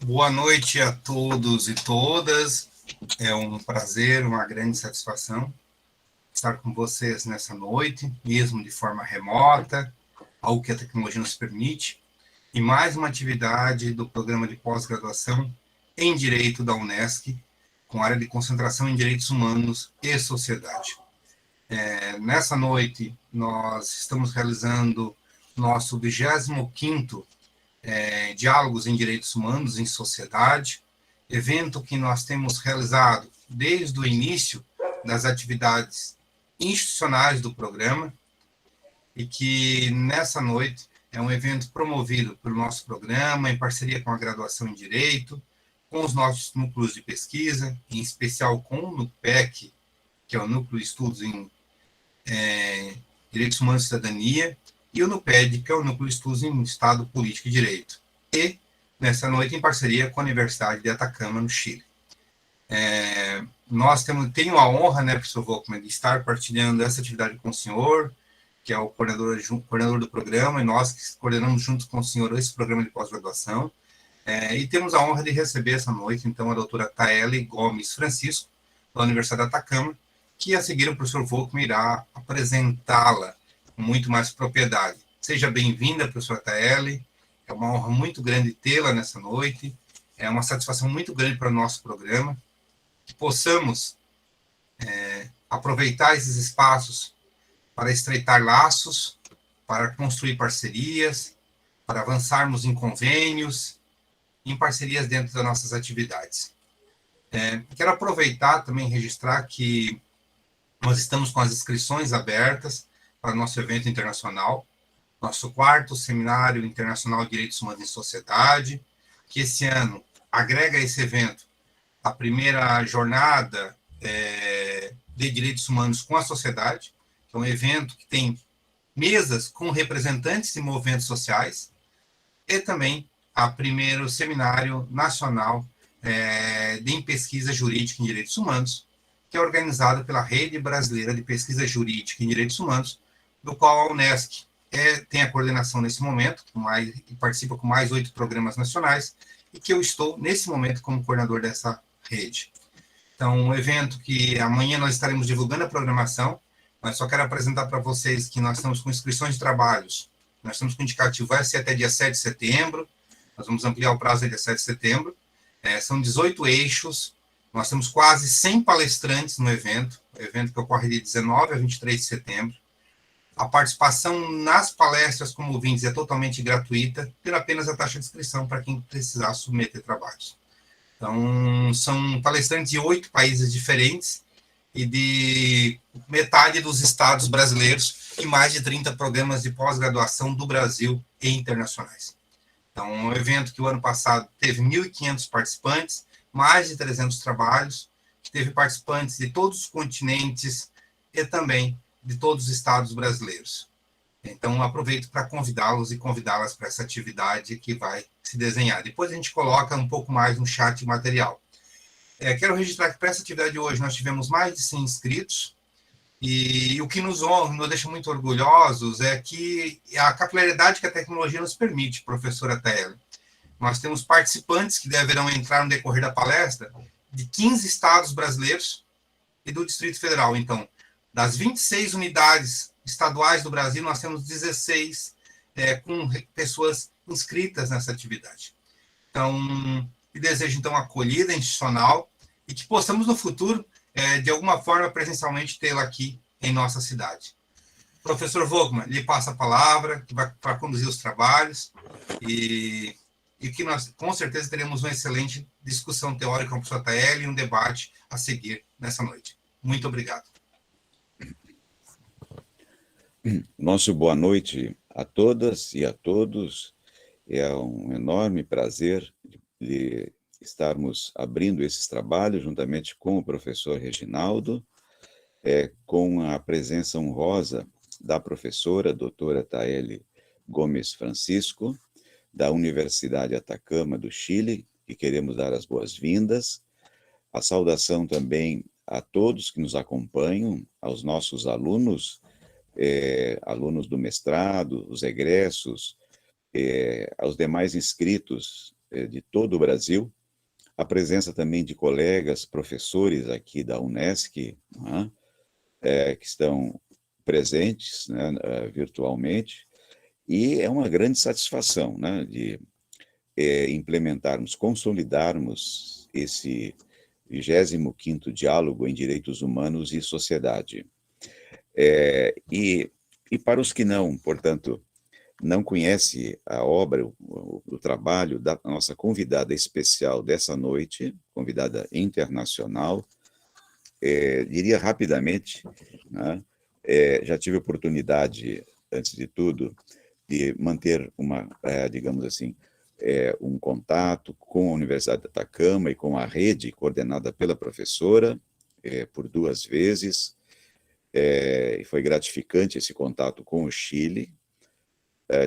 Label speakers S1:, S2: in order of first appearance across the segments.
S1: Boa noite a todos e todas. É um prazer, uma grande satisfação estar com vocês nessa noite, mesmo de forma remota, algo que a tecnologia nos permite, e mais uma atividade do programa de pós-graduação em Direito da Unesc, com área de concentração em Direitos Humanos e Sociedade. Nessa noite, nós estamos realizando nosso 25º Diálogos em Direitos Humanos em Sociedade, evento que nós temos realizado desde o início das atividades institucionais do programa e que nessa noite é um evento promovido pelo nosso programa em parceria com a graduação em Direito, com os nossos núcleos de pesquisa, em especial com o NUPEC, que é o Núcleo de Estudos em Direitos Humanos e Cidadania, e o NUPED, que é o Núcleo de Estudos em Estado, Política e Direito. E, nessa noite, em parceria com a Universidade de Atacama, no Chile. Tenho a honra, né, professor Volkmann, de estar partilhando essa atividade com o senhor, que é o coordenador do programa, e nós que coordenamos juntos com o senhor esse programa de pós-graduação. E temos a honra de receber essa noite, então, a doutora Taeli Gomes Francisco, da Universidade de Atacama, que a seguir o professor Volkmann irá apresentá-la com muito mais propriedade. Seja bem-vinda, professora Taeli, é uma honra muito grande tê-la nessa noite, é uma satisfação muito grande para o nosso programa, que possamos aproveitar esses espaços para estreitar laços, para construir parcerias, para avançarmos em convênios, em parcerias dentro das nossas atividades. Quero aproveitar também e registrar que nós estamos com as inscrições abertas para o nosso evento internacional, nosso 4º Seminário Internacional de Direitos Humanos em Sociedade, que esse ano agrega a esse evento a primeira jornada de direitos humanos com a sociedade, que é um evento que tem mesas com representantes de movimentos sociais, e também a primeiro Seminário Nacional de Pesquisa Jurídica em Direitos Humanos, que é organizado pela Rede Brasileira de Pesquisa Jurídica em Direitos Humanos, do qual a Unesc tem a coordenação nesse momento, e participa com mais 8 programas nacionais, e que eu estou, nesse momento, como coordenador dessa rede. Então, um evento que amanhã nós estaremos divulgando a programação, mas só quero apresentar para vocês que nós estamos com inscrições de trabalhos, nós estamos com indicativo, vai ser até dia 7 de setembro, nós vamos ampliar o prazo até dia 7 de setembro, são 18 eixos, nós temos quase 100 palestrantes no evento, o evento que ocorre de 19 a 23 de setembro. A participação nas palestras como ouvintes é totalmente gratuita, pela apenas a taxa de inscrição para quem precisar submeter trabalhos. Então, são palestrantes de 8 países diferentes e de metade dos estados brasileiros e mais de 30 programas de pós-graduação do Brasil e internacionais. Então, um evento que o ano passado teve 1.500 participantes, mais de 300 trabalhos, que teve participantes de todos os continentes e também de todos os estados brasileiros. Então, aproveito para convidá-los e convidá-las para essa atividade que vai se desenhar. Depois a gente coloca um pouco mais no chat material. Quero registrar que para essa atividade de hoje nós tivemos mais de 100 inscritos, e o que nos honra, nos deixa muito orgulhosos, é que a capilaridade que a tecnologia nos permite, professora Taeli. Nós temos participantes que deverão entrar no decorrer da palestra de 15 estados brasileiros e do Distrito Federal. Então, das 26 unidades estaduais do Brasil, nós temos 16 com pessoas inscritas nessa atividade. Então, eu desejo, então, acolhida institucional e que possamos, no futuro, de alguma forma, presencialmente, tê-la aqui em nossa cidade. Professor Volkmann, lhe passo a palavra para conduzir os trabalhos e que nós, com certeza, teremos uma excelente discussão teórica com a professora Taeli e um debate a seguir nessa noite. Muito obrigado.
S2: Nosso boa noite a todas e a todos. É um enorme prazer de estarmos abrindo esses trabalhos juntamente com o professor Reginaldo, com a presença honrosa da professora doutora Taeli Gomes Francisco, da Universidade Atacama do Chile, que queremos dar as boas-vindas. A saudação também a todos que nos acompanham, aos nossos alunos, alunos do mestrado, os egressos, aos demais inscritos de todo o Brasil, a presença também de colegas, professores aqui da Unesc, né, que estão presentes, né, virtualmente, e é uma grande satisfação, né, de implementarmos, consolidarmos esse 25º Diálogo em Direitos Humanos e Sociedade. E para os que não, portanto, não conhece a obra, o trabalho da nossa convidada especial dessa noite, convidada internacional, diria rapidamente, né, já tive oportunidade, antes de tudo, de manter digamos assim, um contato com a Universidade de Atacama e com a rede coordenada pela professora, por 2 vezes, e foi gratificante esse contato com o Chile.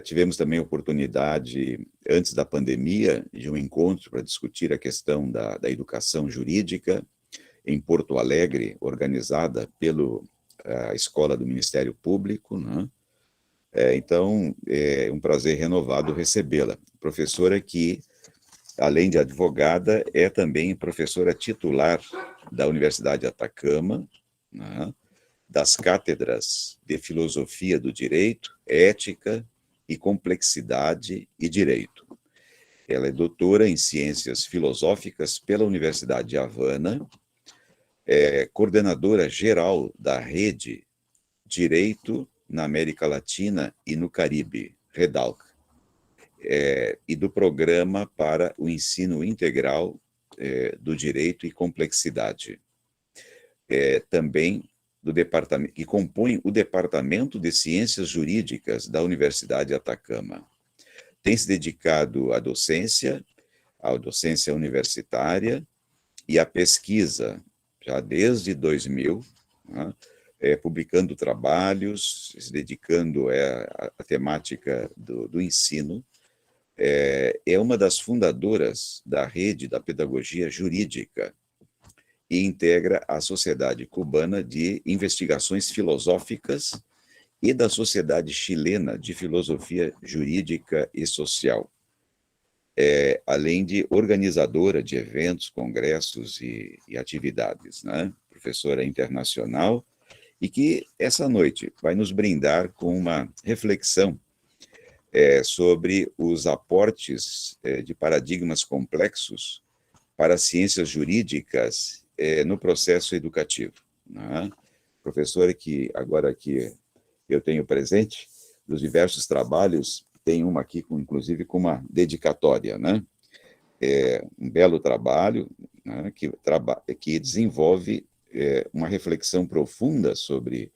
S2: Tivemos também a oportunidade, antes da pandemia, de um encontro para discutir a questão da educação jurídica em Porto Alegre, organizada pela Escola do Ministério Público, né? Então, é um prazer renovado recebê-la. Professora que, além de advogada, é também professora titular da Universidade de Atacama, né? Das cátedras de Filosofia do Direito, Ética e Complexidade e Direito. Ela é doutora em Ciências Filosóficas pela Universidade de Havana, coordenadora geral da Rede Direito na América Latina e no Caribe, REDALC, e do Programa para o Ensino Integral do Direito e Complexidade. Também do departamento, que compõe o Departamento de Ciências Jurídicas da Universidade de Atacama. Tem se dedicado à docência universitária e à pesquisa, já desde 2000, né, publicando trabalhos, se dedicando à temática do ensino. É uma das fundadoras da Rede da Pedagogia Jurídica e integra a Sociedade Cubana de Investigações Filosóficas e da Sociedade Chilena de Filosofia Jurídica e Social, além de organizadora de eventos, congressos e atividades, né? Professora internacional, e que essa noite vai nos brindar com uma reflexão sobre os aportes de paradigmas complexos para as ciências jurídicas no processo educativo, né? Professora que, agora que eu tenho presente, dos diversos trabalhos, tem uma aqui, inclusive, com uma dedicatória, né? Um belo trabalho, né, que desenvolve uma reflexão profunda sobre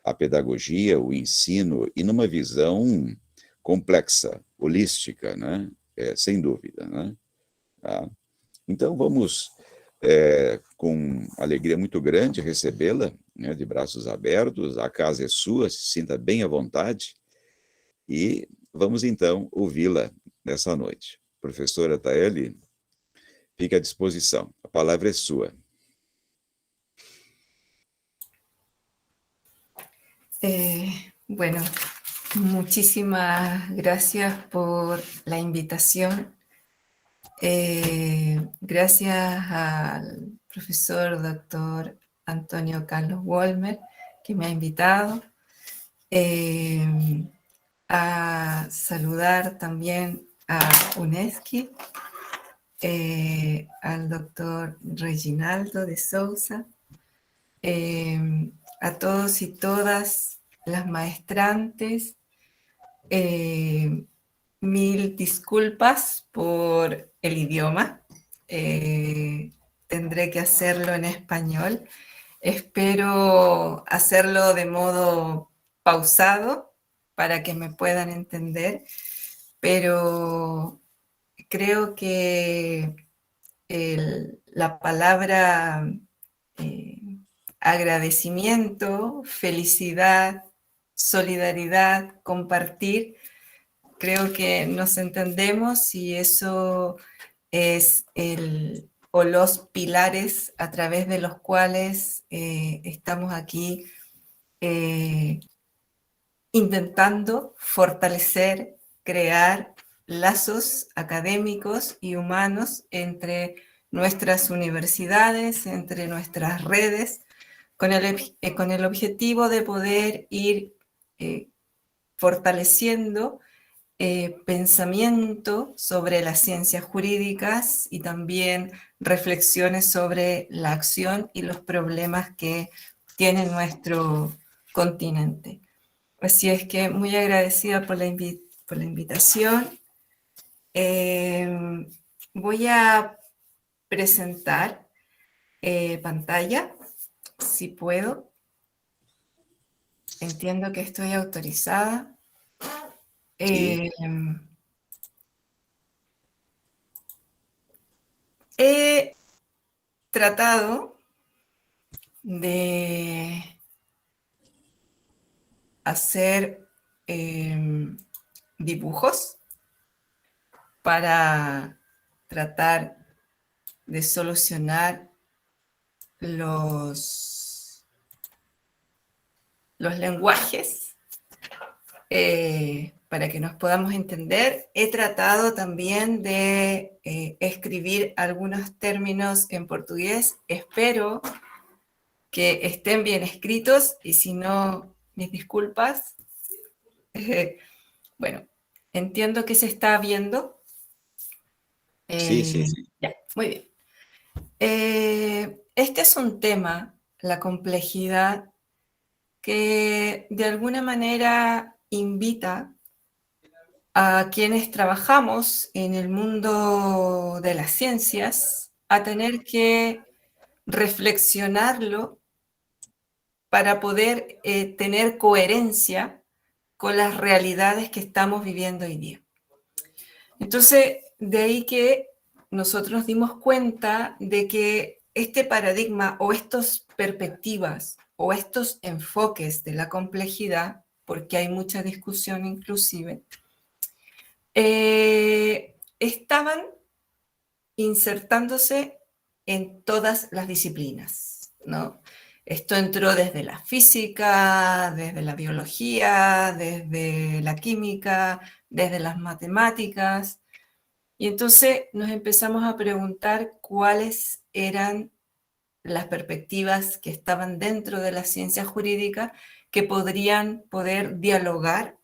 S2: a pedagogia, o ensino, e numa visão complexa, holística, né? Sem dúvida, né? Tá? Então, vamos, com alegria muito grande, recebê-la, né, de braços abertos. A casa é sua, se sinta bem à vontade, e vamos, então, ouvi-la nessa noite. Professora Taeli, fique à disposição. A palavra é sua.
S3: Bueno, muchísimas gracias por la invitación. Gracias al profesor doctor Antonio Carlos Wolmer, que me ha invitado. A saludar también a UNESCO, al doctor Reginaldo de Souza, a todos y todas las maestrantes. Mil disculpas por el idioma. Tendré que hacerlo en español. Espero hacerlo de modo pausado para que me puedan entender, pero creo que la palabra agradecimiento, felicidad, solidaridad, compartir, creo que nos entendemos y eso es o los pilares a través de los cuales estamos aquí intentando fortalecer, crear lazos académicos y humanos entre nuestras universidades, entre nuestras redes, con el objetivo de poder ir fortaleciendo pensamiento sobre las ciencias jurídicas y también reflexiones sobre la acción y los problemas que tiene nuestro continente. Así es que muy agradecida por la invitación. Voy a presentar pantalla, si puedo. Entiendo que estoy autorizada.
S2: Sí.
S3: He tratado de hacer dibujos para tratar de solucionar los lenguajes para que nos podamos entender. He tratado también de escribir algunos términos en portugués. Espero que estén bien escritos y si no, mis disculpas. Bueno, entiendo que se está viendo.
S2: Sí, sí, sí.
S3: Ya, muy bien. Este es un tema, la complejidad, que de alguna manera invita a quienes trabajamos en el mundo de las ciencias a tener que reflexionarlo para poder tener coherencia con las realidades que estamos viviendo hoy día. Entonces, de ahí que nosotros nos dimos cuenta de que este paradigma o estas perspectivas o estos enfoques de la complejidad, porque hay mucha discusión inclusive, estaban insertándose en todas las disciplinas, ¿no? Esto entró desde la física, desde la biología, desde la química, desde las matemáticas, y entonces nos empezamos a preguntar cuáles eran las perspectivas que estaban dentro de la ciencia jurídica que podrían poder dialogar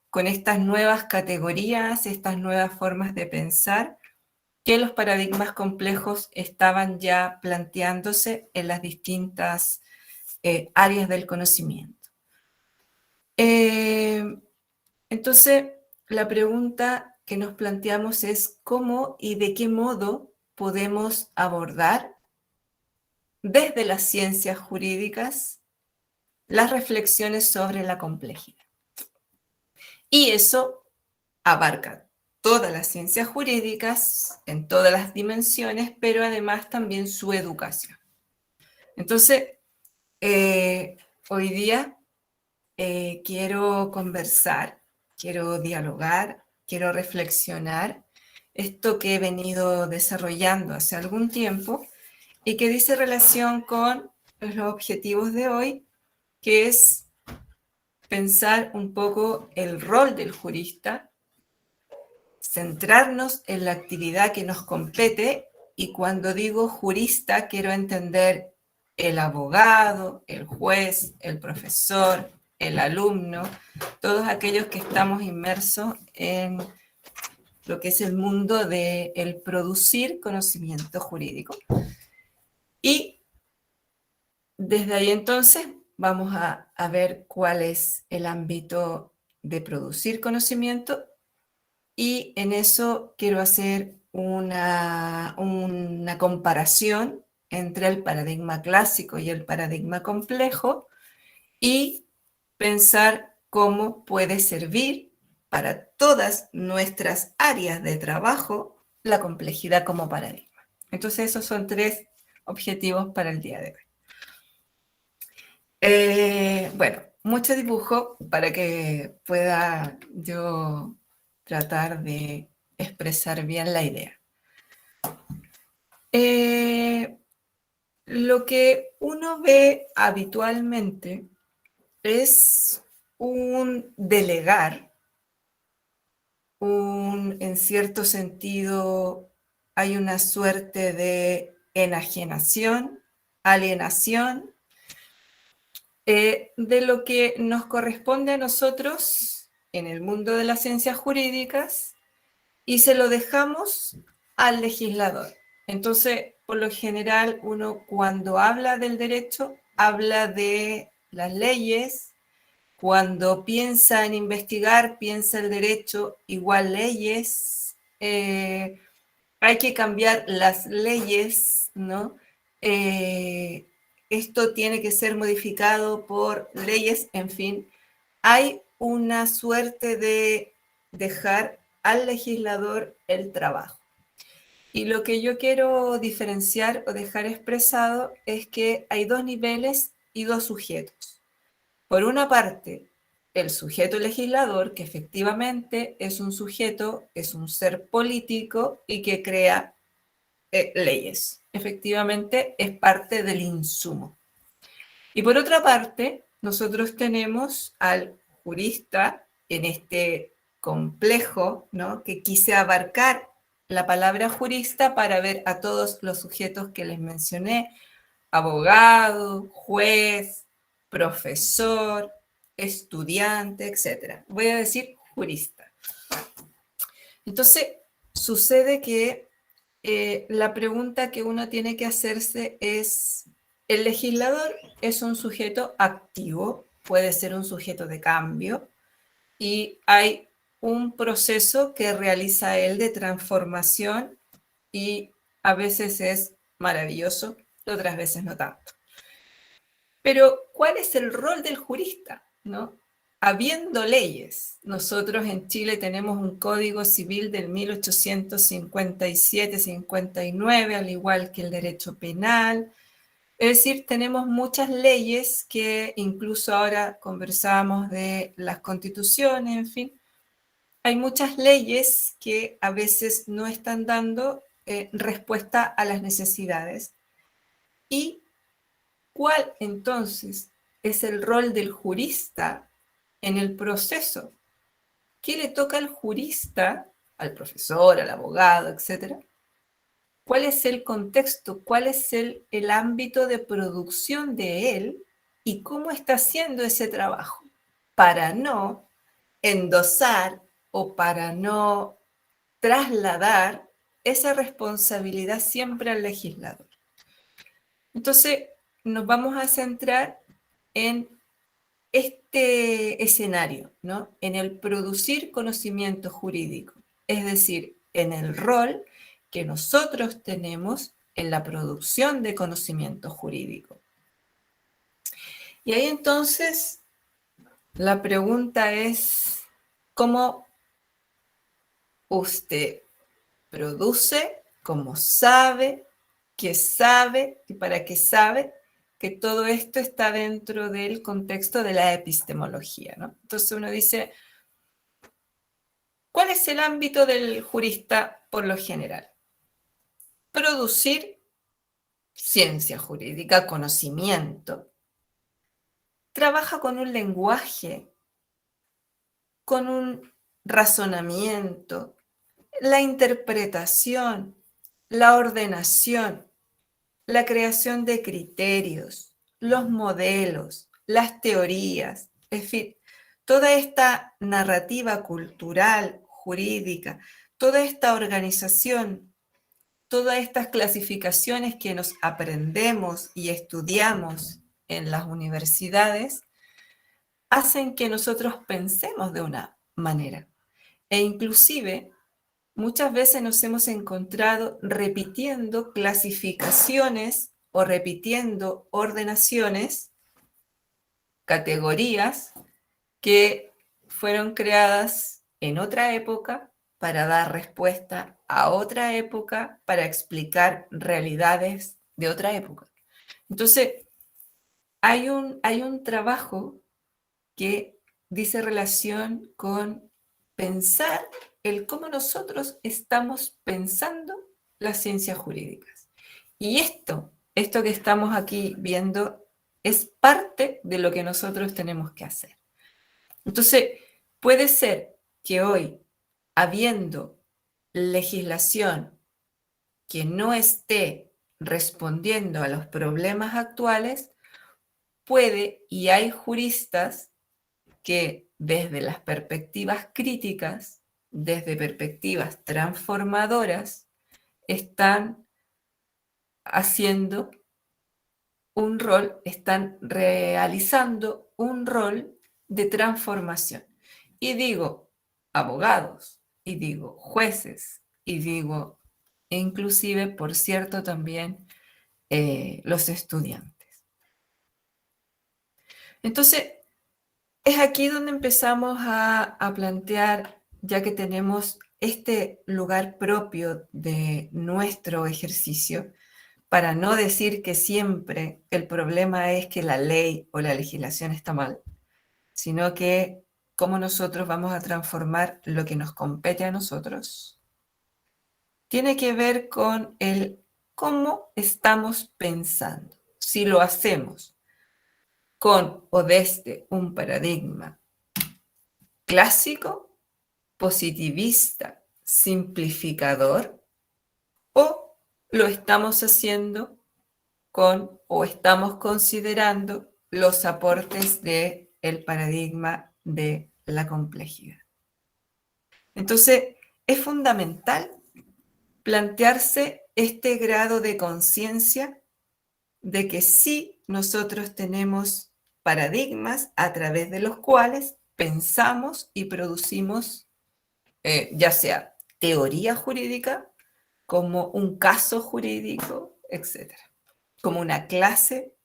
S3: con estas nuevas categorías, estas nuevas formas de pensar que los paradigmas complejos estaban ya planteándose en las distintas áreas del conocimiento. Entonces, la pregunta que nos planteamos es cómo y de qué modo podemos abordar desde las ciencias jurídicas las reflexiones sobre la complejidad. Y eso abarca todas las ciencias jurídicas en todas las dimensiones, pero además también su educación. Entonces, hoy día quiero conversar, quiero dialogar, quiero reflexionar esto que he venido desarrollando hace algún tiempo y que dice relación con los objetivos de hoy, que es pensar un poco el rol del jurista, centrarnos en la actividad que nos compete, y cuando digo jurista quiero entender el abogado, el juez, el profesor, el alumno, todos aquellos que estamos inmersos en lo que es el mundo del producir conocimiento jurídico. Y desde ahí entonces vamos a ver cuál es el ámbito de producir conocimiento, y en eso quiero hacer una comparación entre el paradigma clásico y el paradigma complejo y pensar cómo puede servir para todas nuestras áreas de trabajo la complejidad como paradigma. Entonces esos son 3 objetivos para el día de hoy. Bueno, mucho dibujo para que pueda yo tratar de expresar bien la idea. Lo que uno ve habitualmente es un delegar en cierto sentido, hay una suerte de enajenación, alienación, de lo que nos corresponde a nosotros en el mundo de las ciencias jurídicas y se lo dejamos al legislador. Entonces, por lo general, uno cuando habla del derecho, habla de las leyes. Cuando piensa en investigar, piensa el derecho, igual leyes. Hay que cambiar las leyes, ¿no? Esto tiene que ser modificado por leyes, en fin. Hay una suerte de dejar al legislador el trabajo. Y lo que yo quiero diferenciar o dejar expresado es que hay dos niveles y dos sujetos. Por una parte, el sujeto legislador, que efectivamente es un sujeto, es un ser político y que crea leyes. Efectivamente, es parte del insumo. Y por otra parte, nosotros tenemos al jurista en este complejo, ¿no? Que quise abarcar la palabra jurista para ver a todos los sujetos que les mencioné: abogado, juez, profesor, estudiante, etc. Voy a decir jurista. Entonces, sucede que la pregunta que uno tiene que hacerse es, ¿el legislador es un sujeto activo? Puede ser un sujeto de cambio y hay un proceso que realiza él de transformación y a veces es maravilloso, otras veces no tanto. Pero, ¿cuál es el rol del jurista? ¿No? Habiendo leyes, nosotros en Chile tenemos un Código Civil del 1857-59, al igual que el derecho penal. Es decir, tenemos muchas leyes que incluso ahora conversábamos de las constituciones, en fin. Hay muchas leyes que a veces no están dando respuesta a las necesidades. ¿Y cuál entonces es el rol del jurista en el proceso? ¿Qué le toca al jurista, al profesor, al abogado, etcétera? ¿Cuál es el contexto? ¿Cuál es el ámbito de producción de él? ¿Y cómo está haciendo ese trabajo? Para no endosar o para no trasladar esa responsabilidad siempre al legislador. Entonces, nos vamos a centrar en este escenario, ¿no? En el producir conocimiento jurídico, es decir, en el rol que nosotros tenemos en la producción de conocimiento jurídico. Y ahí entonces la pregunta es, ¿cómo usted produce? ¿Cómo sabe? ¿Qué sabe? ¿Y para qué sabe? Que todo esto está dentro del contexto de la epistemología, ¿no? Entonces uno dice, ¿cuál es el ámbito del jurista por lo general? Producir ciencia jurídica, conocimiento. Trabaja con un lenguaje, con un razonamiento, la interpretación, la ordenación, la creación de criterios, los modelos, las teorías, en fin, toda esta narrativa cultural, jurídica, toda esta organización, todas estas clasificaciones que nos aprendemos y estudiamos en las universidades, hacen que nosotros pensemos de una manera. E inclusive, muchas veces nos hemos encontrado repitiendo clasificaciones o repitiendo ordenaciones, categorías que fueron creadas en otra época para dar respuesta a otra época, para explicar realidades de otra época. Entonces, hay un trabajo que dice relación con pensar el cómo nosotros estamos pensando las ciencias jurídicas. Y esto que estamos aquí viendo es parte de lo que nosotros tenemos que hacer. Entonces, puede ser que hoy habiendo legislación que no esté respondiendo a los problemas actuales, puede, y hay juristas que desde las perspectivas críticas, desde perspectivas transformadoras, están haciendo un rol, están realizando un rol de transformación. Y digo abogados, y digo jueces, y digo inclusive, por cierto, también los estudiantes. Entonces, es aquí donde empezamos a plantear, ya que tenemos este lugar propio de nuestro ejercicio, para no decir que siempre el problema es que la ley o la legislación está mal, sino que cómo nosotros vamos a transformar lo que nos compete a nosotros, tiene que ver con el cómo estamos pensando. Si lo hacemos con o desde un paradigma clásico, positivista, simplificador, o lo estamos haciendo con o estamos considerando los aportes del paradigma de la complejidad. Entonces, es fundamental plantearse este grado de conciencia de que sí nosotros tenemos paradigmas a través de los cuales pensamos y producimos, ya sea teoría jurídica, como un caso jurídico, etc. Como una clase,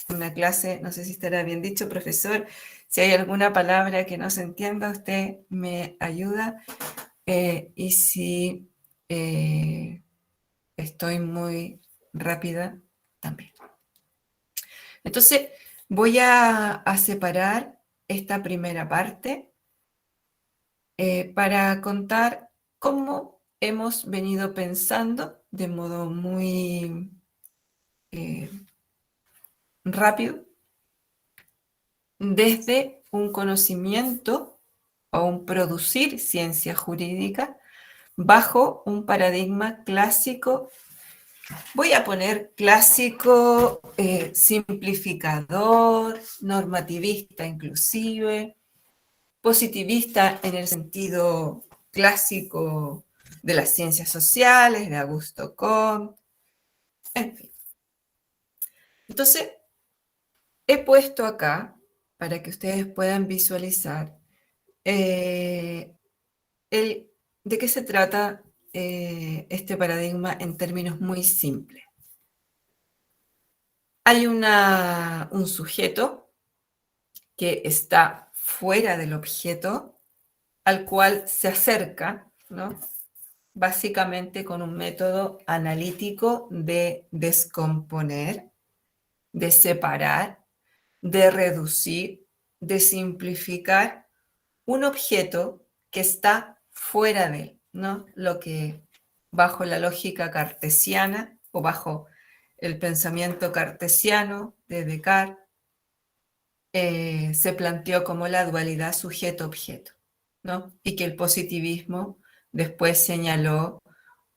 S3: no sé si estará bien dicho, profesor, si hay alguna palabra que no se entienda, usted me ayuda, y si estoy muy rápida, también. Entonces, voy a separar esta primera parte para contar cómo hemos venido pensando de modo muy rápido desde un conocimiento o un producir ciencia jurídica bajo un paradigma clásico. Voy a poner clásico, simplificador, normativista inclusive, positivista en el sentido clásico de las ciencias sociales, de Augusto Comte, en fin. Entonces, he puesto acá, para que ustedes puedan visualizar, de qué se trata este paradigma en términos muy simples. Hay un sujeto que está fuera del objeto al cual se acerca, ¿no? Básicamente con un método analítico de descomponer, de separar, de reducir, de simplificar un objeto que está fuera de él, ¿no? Lo que bajo la lógica cartesiana o bajo el pensamiento cartesiano de Descartes se planteó como la dualidad sujeto-objeto, ¿no? Y que el positivismo después señaló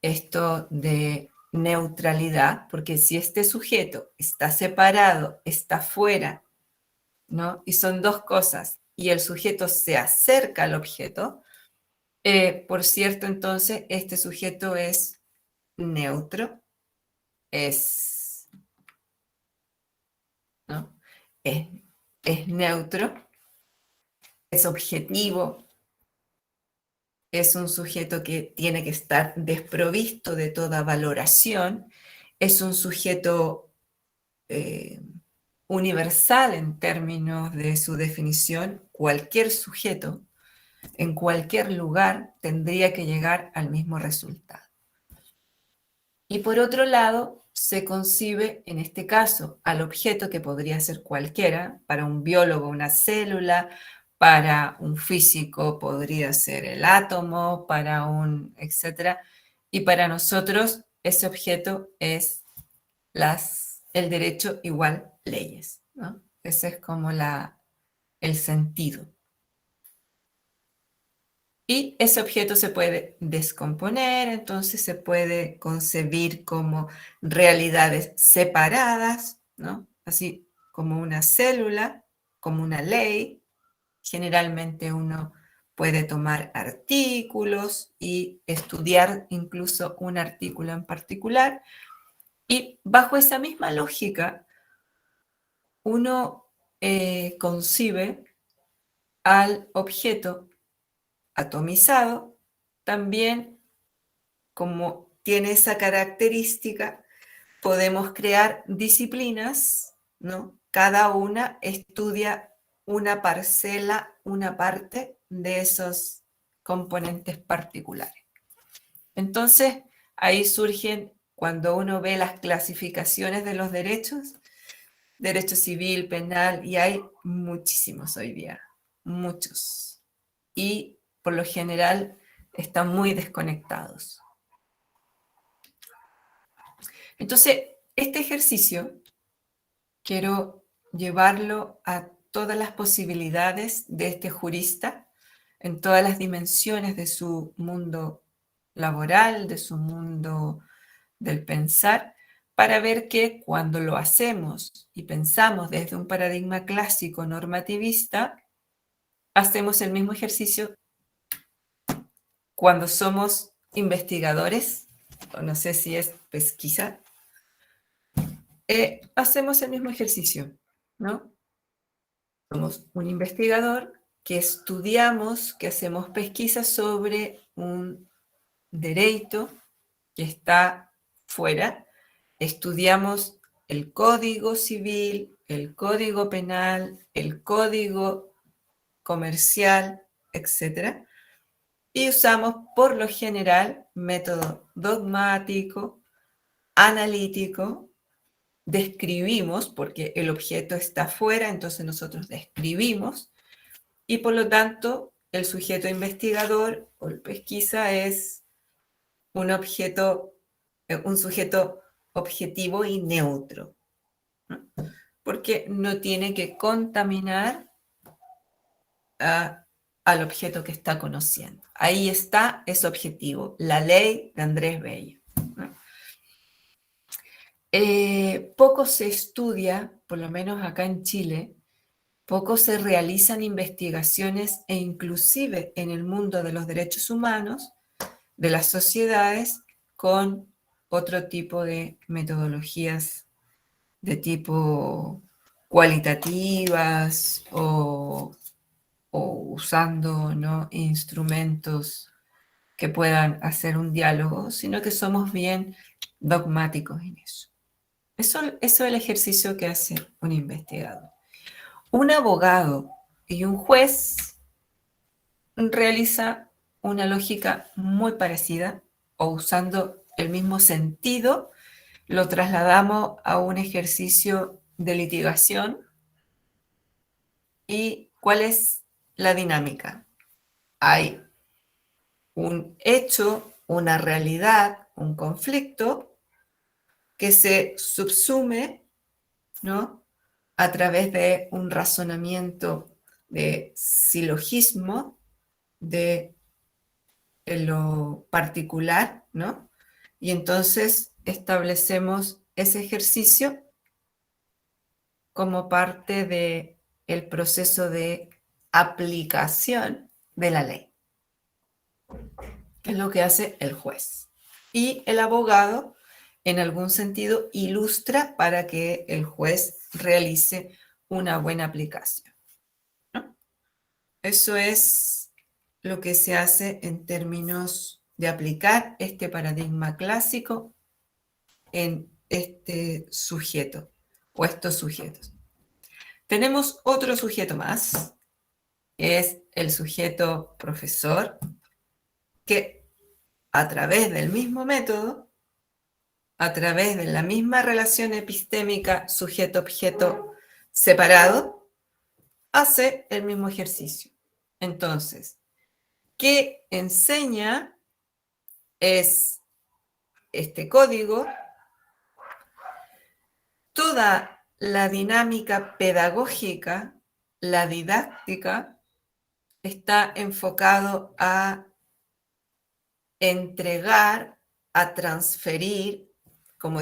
S3: esto de neutralidad, porque si este sujeto está separado, está fuera, ¿no? Y son dos cosas, y el sujeto se acerca al objeto, por cierto, entonces, este sujeto es neutro, ¿no? es neutro, es objetivo, es un sujeto que tiene que estar desprovisto de toda valoración, es un sujeto universal en términos de su definición. Cualquier sujeto en cualquier lugar tendría que llegar al mismo resultado. Y por otro lado, se concibe, en este caso, al objeto que podría ser cualquiera, para un biólogo una célula, para un físico podría ser el átomo, para un etcétera, y para nosotros ese objeto es el derecho igual leyes, ¿no? Ese es como el sentido. Y ese objeto se puede descomponer, entonces se puede concebir como realidades separadas, ¿no? Así como una célula, como una ley. Generalmente uno puede tomar artículos y estudiar incluso un artículo en particular. Y bajo esa misma lógica, uno concibe al objeto atomizado también. Como tiene esa característica, podemos crear disciplinas, ¿no? Cada una estudia una parcela, una parte de esos componentes particulares. Entonces, ahí surgen, cuando uno ve las clasificaciones de los derechos, derecho civil, penal, y hay muchísimos hoy día, muchos. Y por lo general están muy desconectados. Entonces, este ejercicio quiero llevarlo a todas las posibilidades de este jurista, en todas las dimensiones de su mundo laboral, de su mundo del pensar, para ver que cuando lo hacemos y pensamos desde un paradigma clásico normativista, hacemos el mismo ejercicio cuando somos investigadores, o no sé si es pesquisa, hacemos el mismo ejercicio, ¿no? Somos un investigador que estudiamos, que hacemos pesquisa sobre un derecho que está fuera. Estudiamos el código civil, el código penal, el código comercial, etc. Y usamos por lo general método dogmático, analítico. Describimos, porque el objeto está afuera, entonces nosotros describimos, y por lo tanto el sujeto investigador o el pesquisa es un sujeto objetivo y neutro, ¿no? Porque no tiene que contaminar al objeto que está conociendo. Ahí está ese objetivo, la ley de Andrés Bello, ¿no? Poco se estudia, por lo menos acá en Chile, poco se realizan investigaciones e inclusive en el mundo de los derechos humanos, de las sociedades, con otro tipo de metodologías de tipo cualitativas o usando, ¿no?, instrumentos que puedan hacer un diálogo, sino que somos bien dogmáticos en eso. Eso es el ejercicio que hace un investigador. Un abogado y un juez realiza una lógica muy parecida, o usando el mismo sentido, lo trasladamos a un ejercicio de litigación. ¿Y cuál es la dinámica? Hay un hecho, una realidad, un conflicto que se subsume, ¿no?, a través de un razonamiento de silogismo, de lo particular, ¿no? Y entonces establecemos ese ejercicio como parte del proceso de aplicación de la ley, que es lo que hace el juez. Y el abogado, en algún sentido, ilustra para que el juez realice una buena aplicación, ¿no? Eso es lo que se hace en términos de aplicar este paradigma clásico en este sujeto o estos sujetos. Tenemos otro sujeto más, que es el sujeto profesor, que a través del mismo método, a través de la misma relación epistémica sujeto-objeto separado, hace el mismo ejercicio. Entonces, ¿qué enseña? Es este código, toda la dinámica pedagógica, la didáctica, está enfocado a entregar, a transferir, como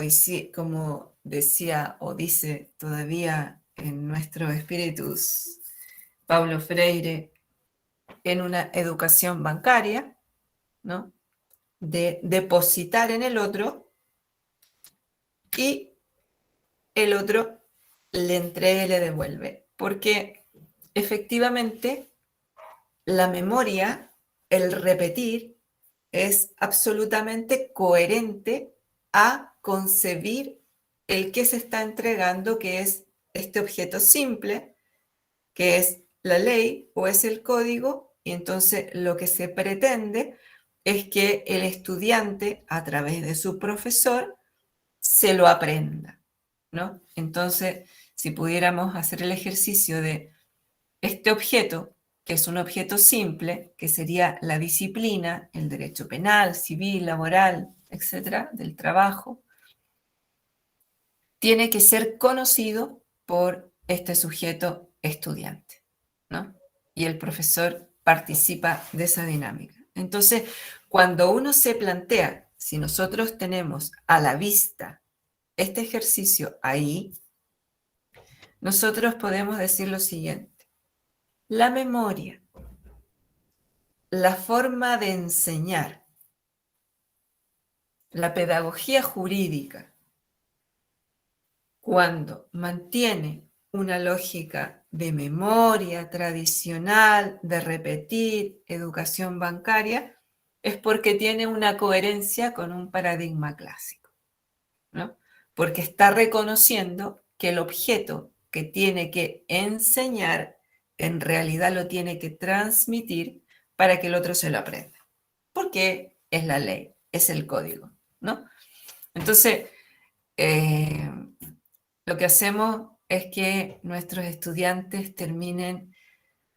S3: decía o dice todavía en nuestro espíritus Paulo Freire, en una educación bancaria, ¿no? De depositar en el otro y el otro le entrega y le devuelve. Porque efectivamente la memoria, el repetir, es absolutamente coherente a concebir el que se está entregando, que es este objeto simple, que es la ley o es el código, y entonces lo que se pretende es que el estudiante, a través de su profesor, se lo aprenda, ¿no? Entonces, si pudiéramos hacer el ejercicio de este objeto, que es un objeto simple, que sería la disciplina, el derecho penal, civil, laboral, etcétera, del trabajo, tiene que ser conocido por este sujeto estudiante, ¿no? Y el profesor participa de esa dinámica. Entonces, cuando uno se plantea, si nosotros tenemos a la vista este ejercicio ahí, nosotros podemos decir lo siguiente: la memoria, la forma de enseñar, la pedagogía jurídica, cuando mantiene una lógica de memoria tradicional, de repetir, educación bancaria, es porque tiene una coherencia con un paradigma clásico, ¿no? Porque está reconociendo que el objeto que tiene que enseñar, en realidad lo tiene que transmitir para que el otro se lo aprenda. Porque es la ley, es el código, ¿no? Entonces, lo que hacemos es que nuestros estudiantes terminen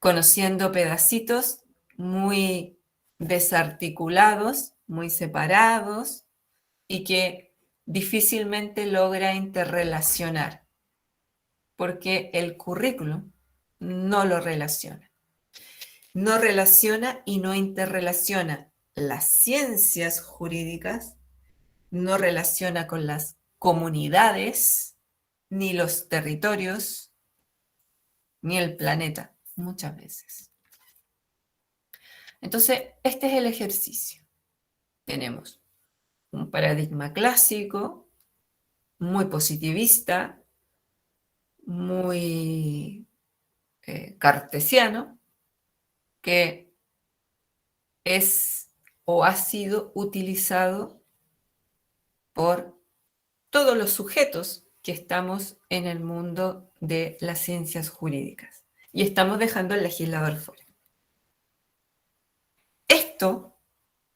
S3: conociendo pedacitos muy desarticulados, muy separados, y que difícilmente logra interrelacionar, porque el currículum no lo relaciona. No relaciona y no interrelaciona las ciencias jurídicas, no relaciona con las comunidades, ni los territorios, ni el planeta, muchas veces. Entonces, este es el ejercicio. Tenemos un paradigma clásico, muy positivista, muy cartesiano, que es o ha sido utilizado por todos los sujetos que estamos en el mundo de las ciencias jurídicas. Y estamos dejando al legislador fuera.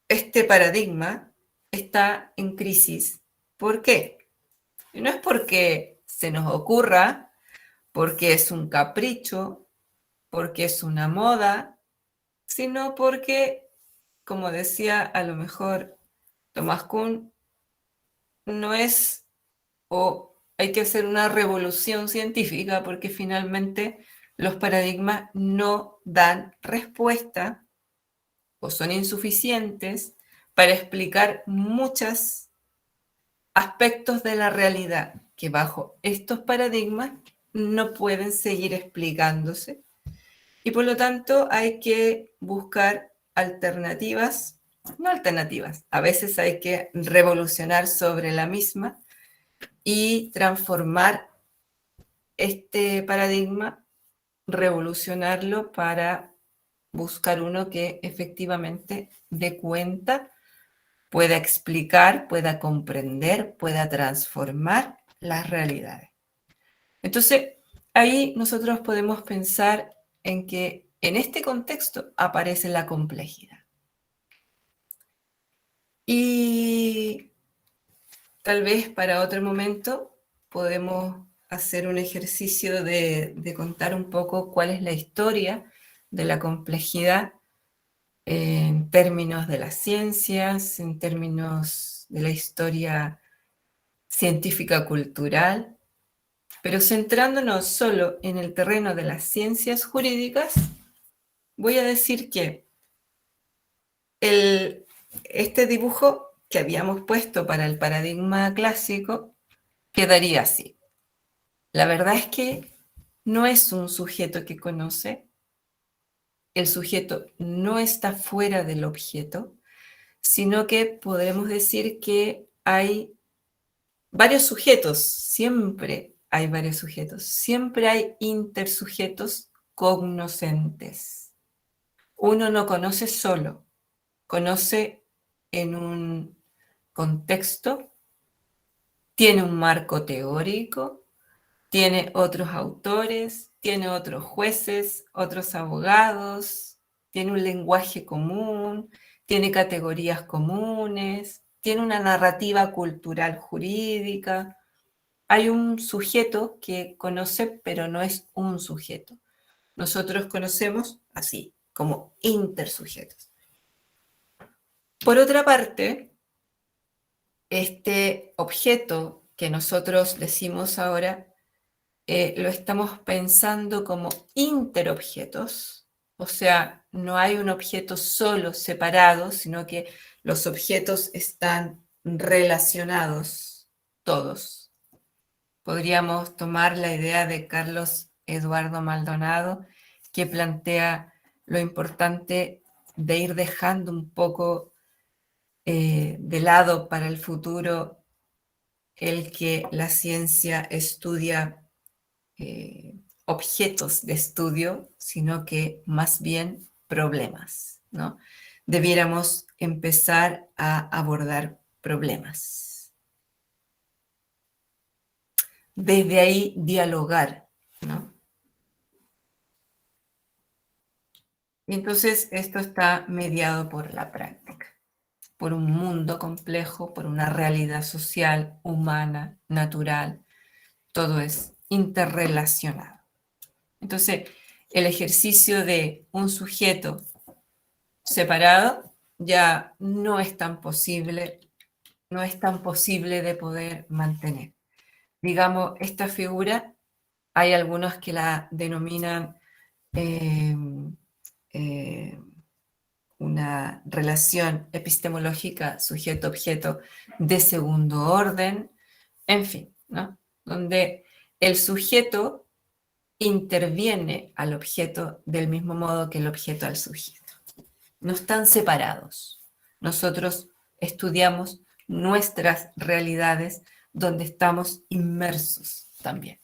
S3: Este paradigma está en crisis. ¿Por qué? Y no es porque se nos ocurra, porque es un capricho, porque es una moda, sino porque, como decía a lo mejor Thomas Kuhn, no es o hay que hacer una revolución científica, porque finalmente los paradigmas no dan respuesta o son insuficientes para explicar muchos aspectos de la realidad que bajo estos paradigmas no pueden seguir explicándose, y por lo tanto hay que buscar alternativas, no alternativas, a veces hay que revolucionar sobre la misma y transformar este paradigma, revolucionarlo para buscar uno que efectivamente dé cuenta, pueda explicar, pueda comprender, pueda transformar las realidades. Entonces, ahí nosotros podemos pensar en que en este contexto aparece la complejidad. Y tal vez para otro momento podemos hacer un ejercicio de contar un poco cuál es la historia de la complejidad en términos de las ciencias, en términos de la historia científica cultural, pero centrándonos solo en el terreno de las ciencias jurídicas, voy a decir que este dibujo que habíamos puesto para el paradigma clásico quedaría así. La verdad es que no es un sujeto que conoce, el sujeto no está fuera del objeto, sino que podemos decir que hay varios sujetos, siempre hay varios sujetos, siempre hay intersujetos cognoscentes. Uno no conoce solo, conoce en un contexto, tiene un marco teórico, tiene otros autores, tiene otros jueces, otros abogados, tiene un lenguaje común, tiene categorías comunes, tiene una narrativa cultural jurídica. Hay un sujeto que conoce, pero no es un sujeto. Nosotros conocemos así, como intersujetos. Por otra parte, este objeto que nosotros decimos ahora, lo estamos pensando como interobjetos, o sea, no hay un objeto solo separado, sino que los objetos están relacionados todos. Podríamos tomar la idea de Carlos Eduardo Maldonado, que plantea lo importante de ir dejando un poco de lado para el futuro el que la ciencia estudia objetos de estudio, sino que más bien problemas, ¿no? Debiéramos empezar a abordar problemas. Desde ahí dialogar, ¿no? Y entonces esto está mediado por la práctica, por un mundo complejo, por una realidad social, humana, natural. Todo es interrelacionado. Entonces, el ejercicio de un sujeto separado ya no es tan posible de poder mantener. Digamos, esta figura, hay algunos que la denominan una relación epistemológica sujeto-objeto de segundo orden, en fin, ¿no? Donde el sujeto interviene al objeto del mismo modo que el objeto al sujeto. No están separados. Nosotros estudiamos nuestras realidades donde estamos inmersos también.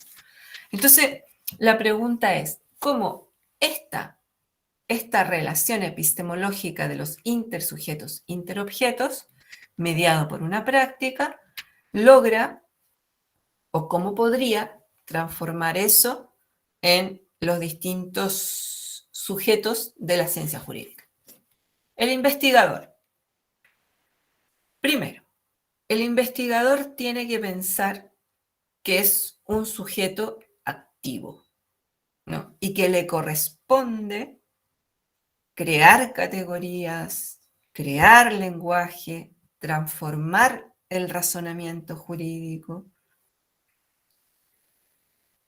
S3: Entonces, la pregunta es, ¿cómo esta relación epistemológica de los intersujetos, interobjetos, mediado por una práctica, logra, o cómo podría transformar eso en los distintos sujetos de la ciencia jurídica? El investigador. Primero, el investigador tiene que pensar que es un sujeto activo, ¿no? Y que le corresponde crear categorías, crear lenguaje, transformar el razonamiento jurídico.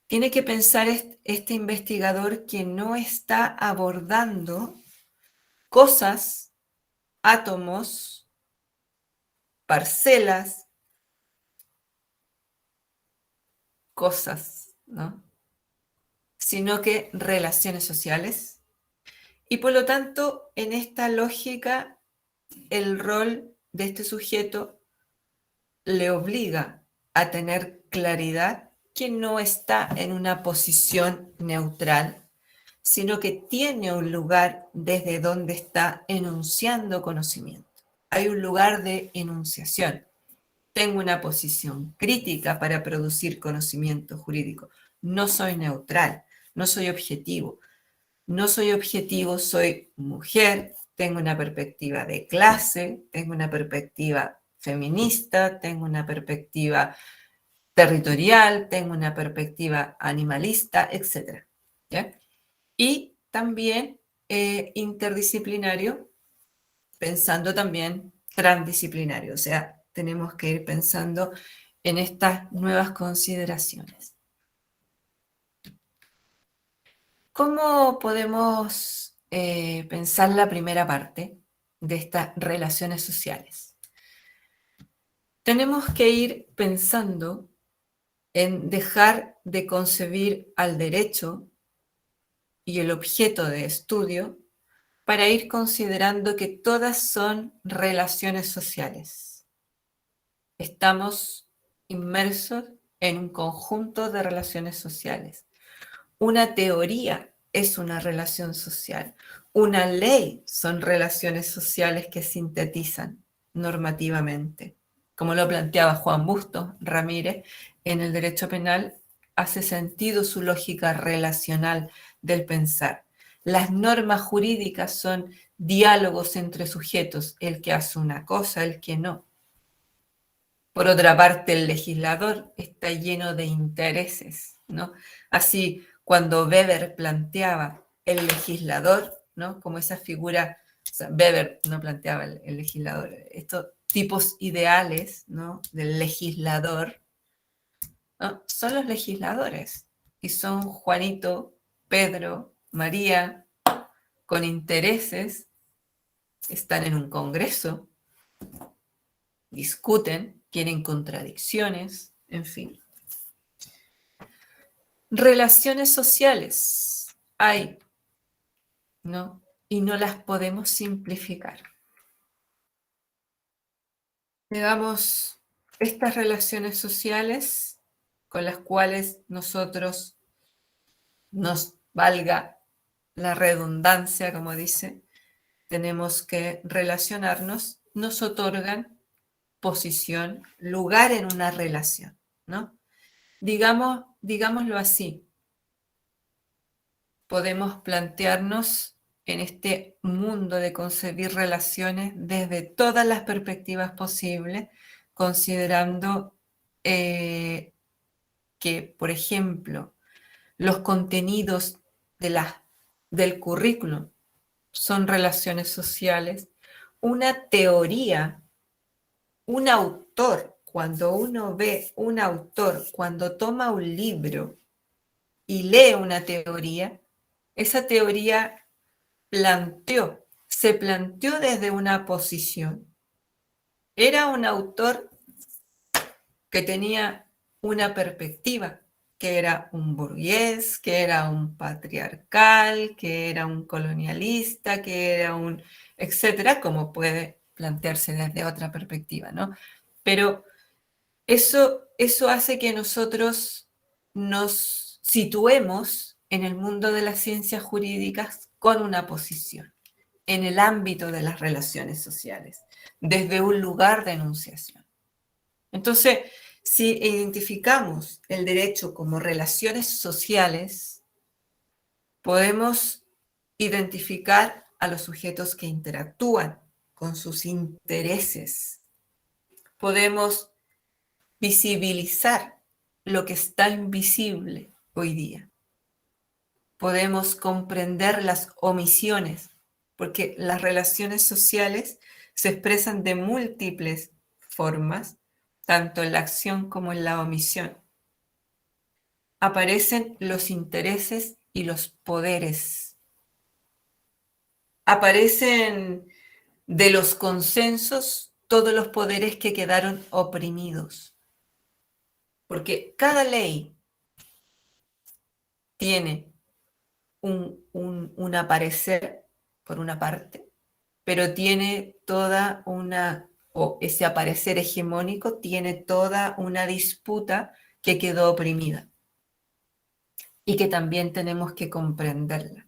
S3: Tiene que pensar este investigador que no está abordando cosas, átomos, parcelas, cosas, ¿no? Sino que relaciones sociales. Y por lo tanto, en esta lógica, el rol de este sujeto le obliga a tener claridad que no está en una posición neutral, sino que tiene un lugar desde donde está enunciando conocimiento. Hay un lugar de enunciación. Tengo una posición crítica para producir conocimiento jurídico. No soy neutral, no soy objetivo. No soy objetivo, soy mujer, tengo una perspectiva de clase, tengo una perspectiva feminista, tengo una perspectiva territorial, tengo una perspectiva animalista, etc. ¿Ya? Y también interdisciplinario, pensando también transdisciplinario, o sea, tenemos que ir pensando en estas nuevas consideraciones. ¿Cómo podemos pensar la primera parte de estas relaciones sociales. Tenemos que ir pensando en dejar de concebir al derecho y el objeto de estudio para ir considerando que todas son relaciones sociales. Estamos inmersos en un conjunto de relaciones sociales. Una teoría es una relación social. Una ley son relaciones sociales que sintetizan normativamente. Como lo planteaba Juan Bustos Ramírez, en el derecho penal hace sentido su lógica relacional del pensar. Las normas jurídicas son diálogos entre sujetos, el que hace una cosa, el que no. Por otra parte, el legislador está lleno de intereses, ¿no? Así, cuando Weber planteaba el legislador, ¿no? Como esa figura, o sea, Weber no planteaba el legislador, estos tipos ideales, ¿no? Del legislador, ¿no? Son los legisladores, y son Juanito, Pedro, María, con intereses, están en un congreso, discuten, tienen contradicciones, en fin. Relaciones sociales hay, ¿no? Y no las podemos simplificar. Digamos, estas relaciones sociales con las cuales nosotros nos valga la redundancia, como dice, tenemos que relacionarnos, nos otorgan posición, lugar en una relación, ¿no? Digámoslo así, podemos plantearnos en este mundo de concebir relaciones desde todas las perspectivas posibles, considerando que, por ejemplo, los contenidos del currículum son relaciones sociales, una teoría, un autor, cuando uno ve un autor, cuando toma un libro y lee una teoría, esa teoría se planteó desde una posición. Era un autor que tenía una perspectiva, que era un burgués, que era un patriarcal, que era un colonialista, que era un etcétera, como puede plantearse desde otra perspectiva, ¿no? Pero eso hace que nosotros nos situemos en el mundo de las ciencias jurídicas con una posición, en el ámbito de las relaciones sociales, desde un lugar de enunciación. Entonces, si identificamos el derecho como relaciones sociales, podemos identificar a los sujetos que interactúan con sus intereses. Podemos visibilizar lo que está invisible hoy día. Podemos comprender las omisiones, porque las relaciones sociales se expresan de múltiples formas, tanto en la acción como en la omisión. Aparecen los intereses y los poderes. Aparecen de los consensos todos los poderes que quedaron oprimidos. Porque cada ley tiene un aparecer, por una parte, pero tiene toda o ese aparecer hegemónico tiene toda una disputa que quedó oprimida y que también tenemos que comprenderla.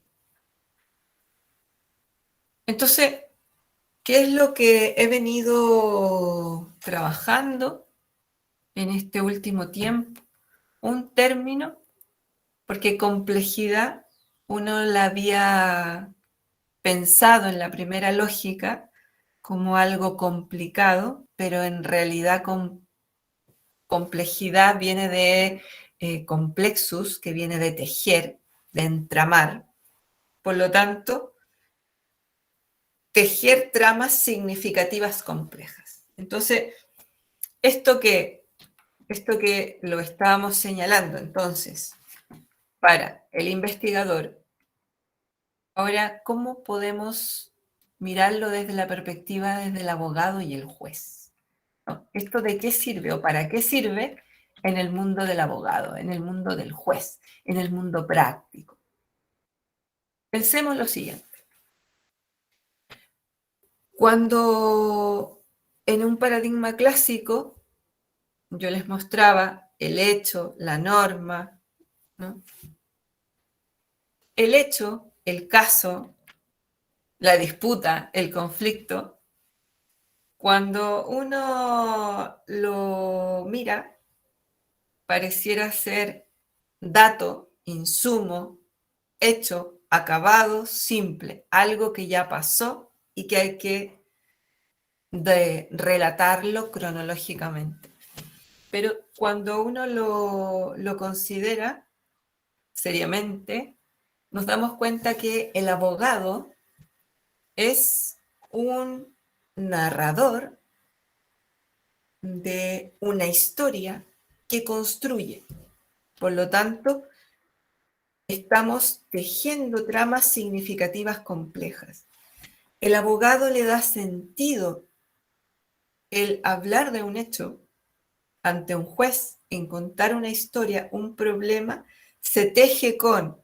S3: Entonces, ¿qué es lo que he venido trabajando en este último tiempo? Un término, porque complejidad uno la había pensado en la primera lógica como algo complicado, pero en realidad complejidad viene de complexus, que viene de tejer, de entramar. Por lo tanto, tejer tramas significativas complejas. Entonces, esto que lo estábamos señalando, entonces, para el investigador Ahora, ¿cómo podemos mirarlo desde la perspectiva del abogado y el juez? ¿No? ¿Esto de qué sirve o para qué sirve en el mundo del abogado, en el mundo del juez, en el mundo práctico? Pensemos lo siguiente. Cuando en un paradigma clásico yo les mostraba el hecho, la norma, ¿no? El hecho, el caso, la disputa, el conflicto, cuando uno lo mira, pareciera ser dato, insumo, hecho, acabado, simple, algo que ya pasó y que hay que relatarlo cronológicamente. Pero cuando uno lo considera seriamente, nos damos cuenta que el abogado es un narrador de una historia que construye. Por lo tanto, estamos tejiendo tramas significativas complejas. El abogado le da sentido el hablar de un hecho ante un juez, en contar una historia, un problema, se teje con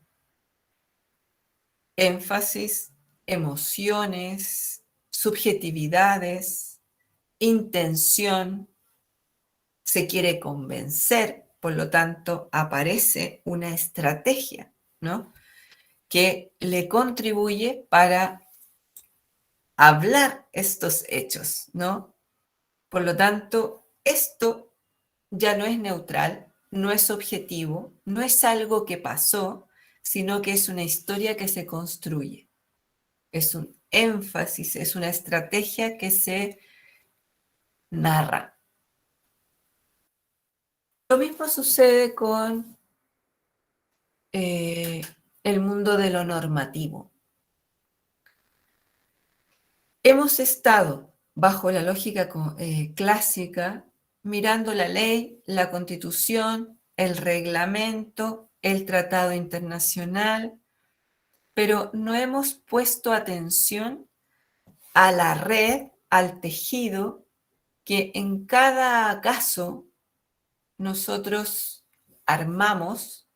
S3: énfasis, emociones, subjetividades, intención, se quiere convencer, por lo tanto aparece una estrategia, ¿no? Que le contribuye para hablar estos hechos, ¿no? Por lo tanto, esto ya no es neutral, no es objetivo, no es algo que pasó, sino que es una historia que se construye. Es un énfasis, es una estrategia que se narra. Lo mismo sucede con el mundo de lo normativo. Hemos estado bajo la lógica clásica mirando la ley, la constitución, el reglamento, el tratado internacional, pero no hemos puesto atención a la red, al tejido, que en cada caso nosotros armamos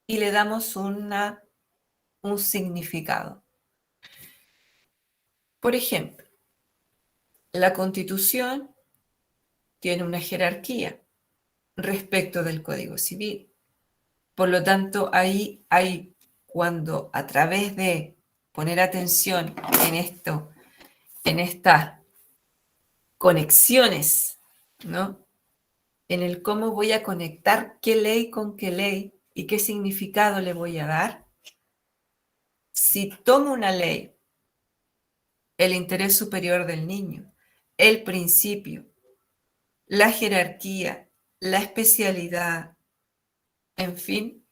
S3: y le damos un significado. Por ejemplo, la Constitución tiene una jerarquía respecto del Código Civil. Por lo tanto, ahí hay, cuando a través de poner atención en esto, en estas conexiones, ¿no? En el cómo voy a conectar qué ley con qué ley y qué significado le voy a dar. Si tomo una ley, el interés superior del niño, el principio, la jerarquía, la especialidad, en fin,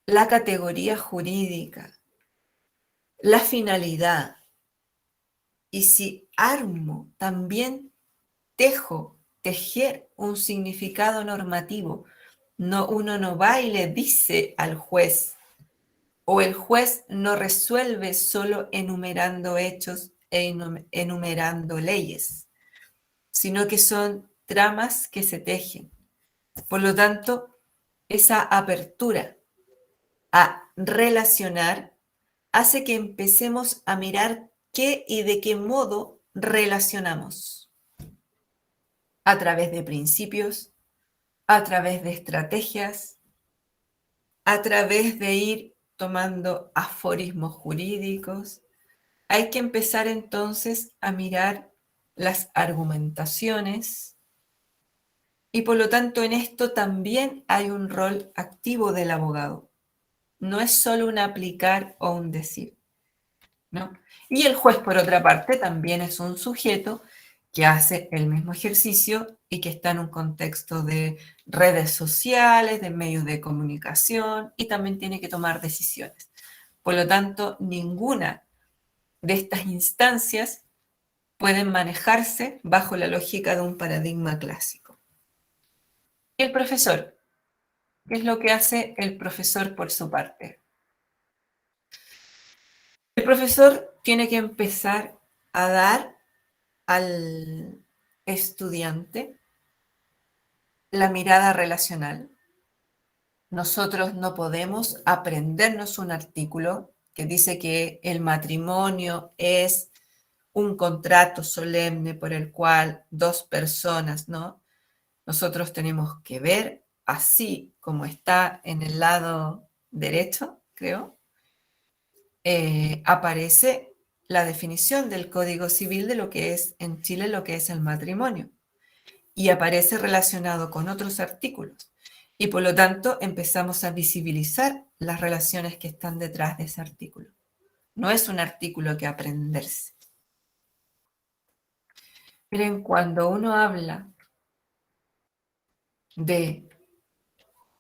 S3: la categoría jurídica, la finalidad, y si armo, también tejer un significado normativo, uno no va y le dice al juez, o el juez no resuelve solo enumerando hechos e enumerando leyes, sino que son tramas que se tejen. Por lo tanto, esa apertura a relacionar hace que empecemos a mirar qué y de qué modo relacionamos. A través de principios, a través de estrategias, a través de ir tomando aforismos jurídicos. Hay que empezar entonces a mirar las argumentaciones y por lo tanto en esto también hay un rol activo del abogado. No es solo un aplicar o un decir, ¿no? Y el juez, por otra parte, también es un sujeto que hace el mismo ejercicio y que está en un contexto de redes sociales, de medios de comunicación y también tiene que tomar decisiones. Por lo tanto, ninguna de estas instancias pueden manejarse bajo la lógica de un paradigma clásico. ¿Y el profesor? ¿Qué es lo que hace el profesor por su parte? El profesor tiene que empezar a dar al estudiante la mirada relacional. Nosotros no podemos aprendernos un artículo que dice que el matrimonio es un contrato solemne por el cual dos personas, ¿no? Nosotros tenemos que ver, así como está en el lado derecho, creo, aparece la definición del Código Civil de lo que es en Chile lo que es el matrimonio y aparece relacionado con otros artículos. Y por lo tanto empezamos a visibilizar las relaciones que están detrás de ese artículo. No es un artículo que aprenderse. Miren, cuando uno habla de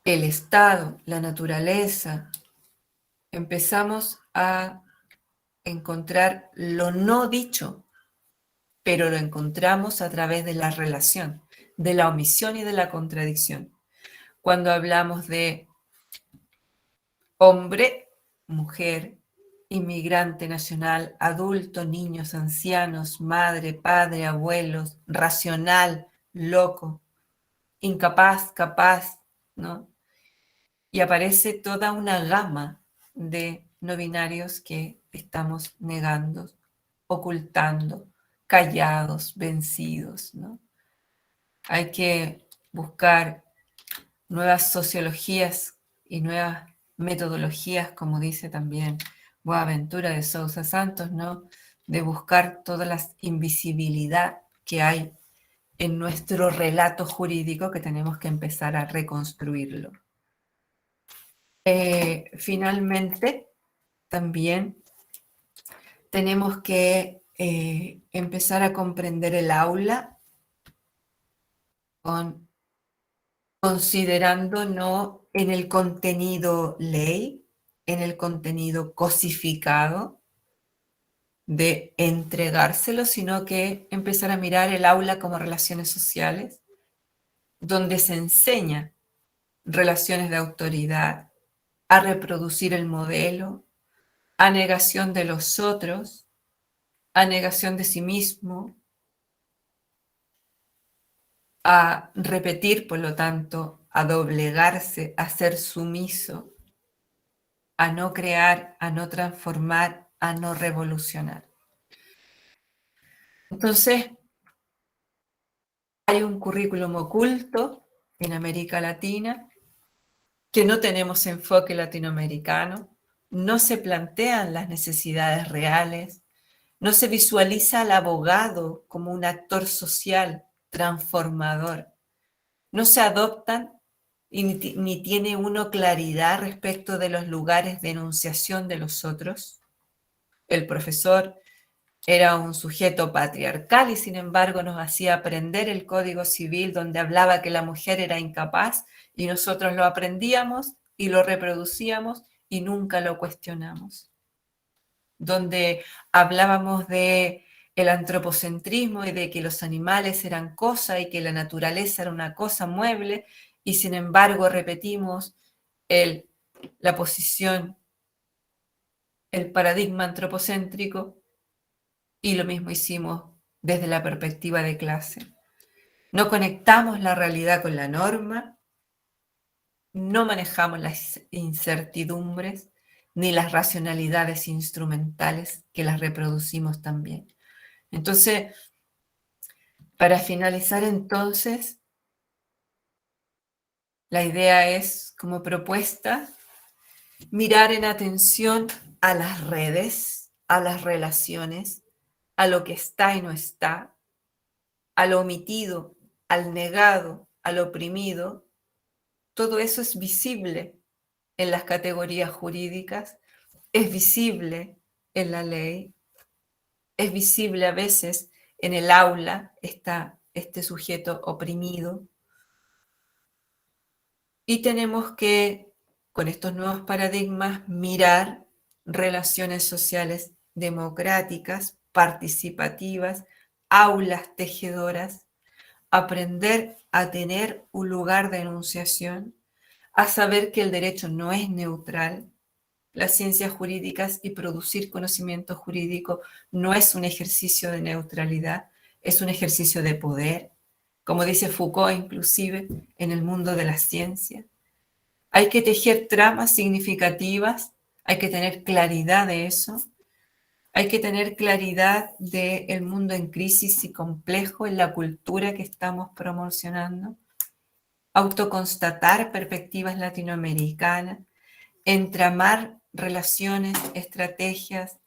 S3: el Estado, la naturaleza, empezamos a encontrar lo no dicho, pero lo encontramos a través de la relación, de la omisión y de la contradicción. Cuando hablamos de hombre, mujer, inmigrante nacional, adulto, niños, ancianos, madre, padre, abuelos, racional, loco, incapaz, capaz, ¿no? Y aparece toda una gama de no binarios que estamos negando, ocultando, callados, vencidos, ¿no? Hay que buscar nuevas sociologías y nuevas metodologías, como dice también Boaventura de Sousa Santos, ¿no? De buscar toda la invisibilidad que hay en nuestro relato jurídico que tenemos que empezar a reconstruirlo. Finalmente, también tenemos que empezar a comprender el aula considerando no en el contenido ley, en el contenido cosificado de entregárselo, sino que empezar a mirar el aula como relaciones sociales, donde se enseña relaciones de autoridad, a reproducir el modelo, a negación de los otros, a negación de sí mismo, a repetir, por lo tanto, a doblegarse, a ser sumiso, a no crear, a no transformar, a no revolucionar. Entonces, hay un currículum oculto en América Latina que no tenemos enfoque latinoamericano, no se plantean las necesidades reales, no se visualiza al abogado como un actor social transformador, no se adoptan ni tiene uno claridad respecto de los lugares de enunciación de los otros. El profesor era un sujeto patriarcal y sin embargo nos hacía aprender el Código Civil donde hablaba que la mujer era incapaz y nosotros lo aprendíamos y lo reproducíamos y nunca lo cuestionamos. Donde hablábamos de el antropocentrismo y de que los animales eran cosa y que la naturaleza era una cosa mueble y sin embargo repetimos la posición, el paradigma antropocéntrico y lo mismo hicimos desde la perspectiva de clase. No conectamos la realidad con la norma, no manejamos las incertidumbres ni las racionalidades instrumentales que las reproducimos también. Entonces, para finalizar entonces, la idea es, como propuesta, mirar en atención a las redes, a las relaciones, a lo que está y no está, a lo omitido, al negado, al oprimido. Todo eso es visible en las categorías jurídicas, es visible en la ley, es visible a veces en el aula, está este sujeto oprimido. Y tenemos que, con estos nuevos paradigmas, mirar relaciones sociales democráticas, participativas, aulas tejedoras, aprender a tener un lugar de enunciación, a saber que el derecho no es neutral, las ciencias jurídicas y producir conocimiento jurídico no es un ejercicio de neutralidad, es un ejercicio de poder, como dice Foucault inclusive, en el mundo de la ciencia. Hay que tejer tramas significativas, hay que tener claridad de eso, hay que tener claridad del mundo en crisis y complejo, en la cultura que estamos promocionando, autoconstatar perspectivas latinoamericanas, entramar relaciones, estrategias,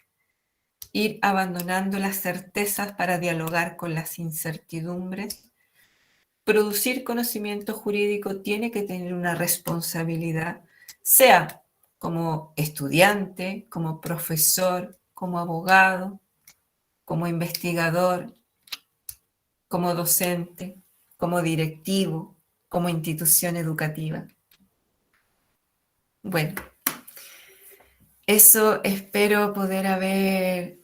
S3: ir abandonando las certezas para dialogar con las incertidumbres. Producir conocimiento jurídico tiene que tener una responsabilidad, sea como estudiante, como profesor, como abogado, como investigador, como docente, como directivo, como institución educativa. Bueno, eso espero poder haber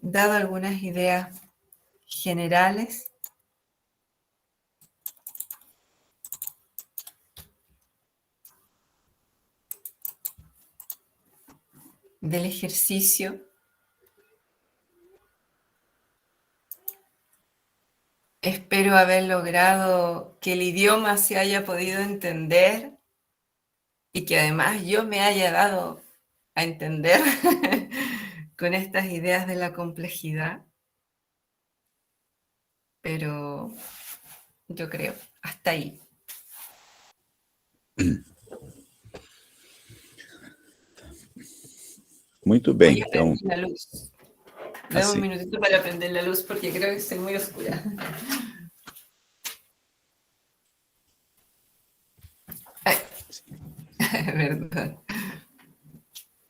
S3: dado algunas ideas generales. Del ejercicio. Espero haber logrado que el idioma se haya podido entender y que además yo me haya dado a entender con estas ideas de la complejidad. Pero yo creo, hasta ahí.
S2: Muito bem,
S3: Voy a
S2: então,
S3: prender la luz. Dame
S2: assim,
S3: un minutito para prender la luz porque creo que estoy muy oscura. Ay, perdón.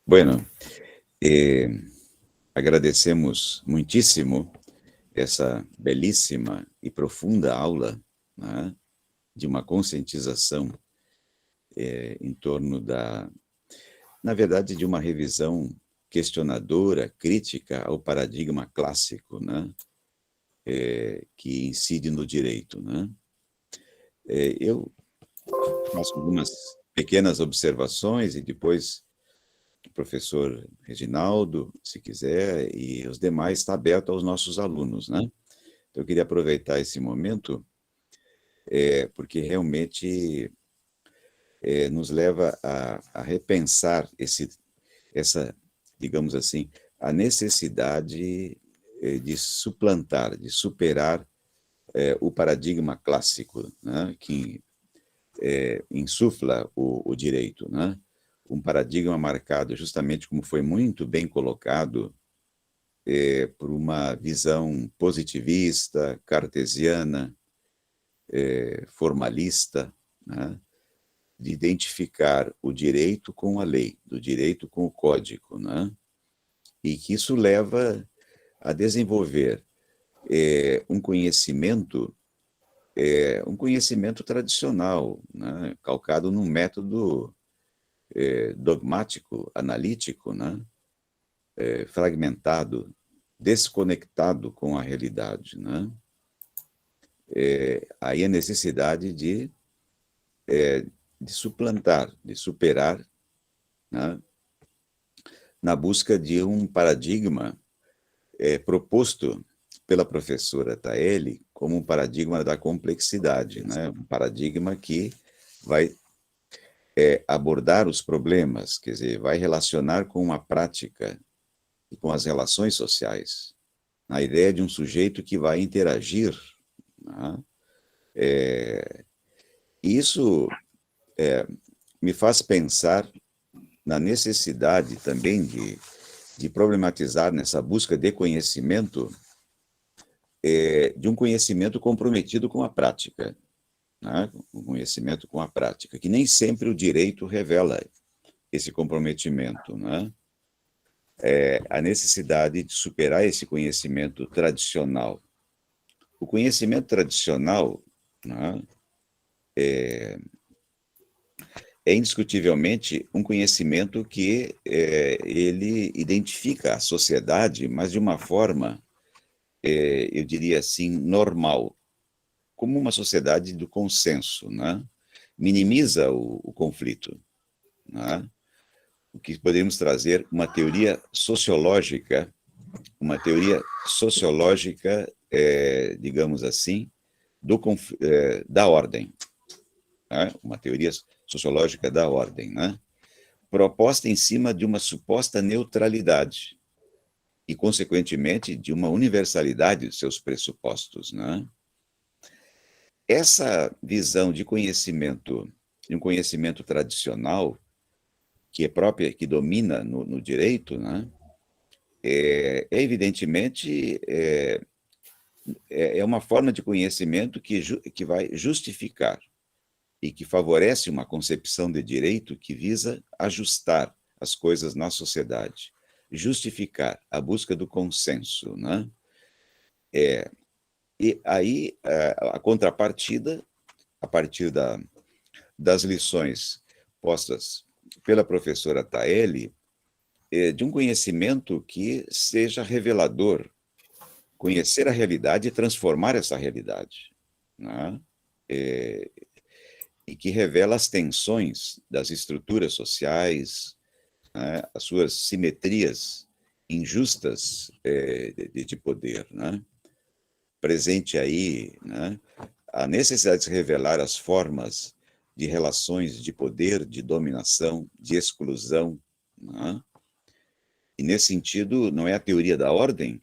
S2: bueno, agradecemos muitíssimo essa belíssima e profunda aula, né, de uma conscientização em torno na verdade, de uma revisão questionadora, crítica ao paradigma clássico, né, que incide no direito, né. Eu faço algumas pequenas observações e depois o professor Reginaldo, se quiser, e os demais, está aberto aos nossos alunos, né. Então eu queria aproveitar esse momento, porque realmente nos leva a repensar essa, digamos assim, a necessidade de suplantar, de superar o paradigma clássico, né, que insufla o direito, né? Um paradigma marcado justamente, como foi muito bem colocado, por uma visão positivista, cartesiana, formalista, né? De identificar o direito com a lei, do direito com o código, né? E que isso leva a desenvolver um conhecimento tradicional, né? Calcado num método dogmático, analítico, né? Fragmentado, desconectado com a realidade, né? Aí a necessidade de suplantar, de superar, né? Na busca de um paradigma proposto pela professora Taeli como um paradigma da complexidade, né? Um paradigma que vai abordar os problemas, quer dizer, vai relacionar com a prática e com as relações sociais, a ideia de um sujeito que vai interagir, né? Isso me faz pensar na necessidade também de problematizar nessa busca de conhecimento, de um conhecimento comprometido com a prática, né? Um conhecimento com a prática, que nem sempre o direito revela esse comprometimento, né? A necessidade de superar esse conhecimento tradicional. O conhecimento tradicional, né, é indiscutivelmente um conhecimento que ele identifica a sociedade, mas de uma forma, eu diria assim, normal, como uma sociedade do consenso, né? Minimiza o conflito, né? o que poderíamos trazer uma teoria sociológica, digamos assim, da ordem, né? Uma teoria sociológica da ordem, né? Proposta em cima de uma suposta neutralidade e, consequentemente, de uma universalidade de seus pressupostos, né? Essa visão de conhecimento, de um conhecimento tradicional, que é própria, que domina no direito, né? Evidentemente, é uma forma de conhecimento que vai justificar e que favorece uma concepção de direito que visa ajustar as coisas na sociedade, justificar a busca do consenso, né? E aí, a contrapartida, a partir das lições postas pela professora Taeli, de um conhecimento que seja revelador, conhecer a realidade e transformar essa realidade, né? E que revela as tensões das estruturas sociais, né? As suas simetrias injustas de poder, né? Presente aí, né? A necessidade de se revelar as formas de relações de poder, de dominação, de exclusão, né? E, nesse sentido, não é a teoria da ordem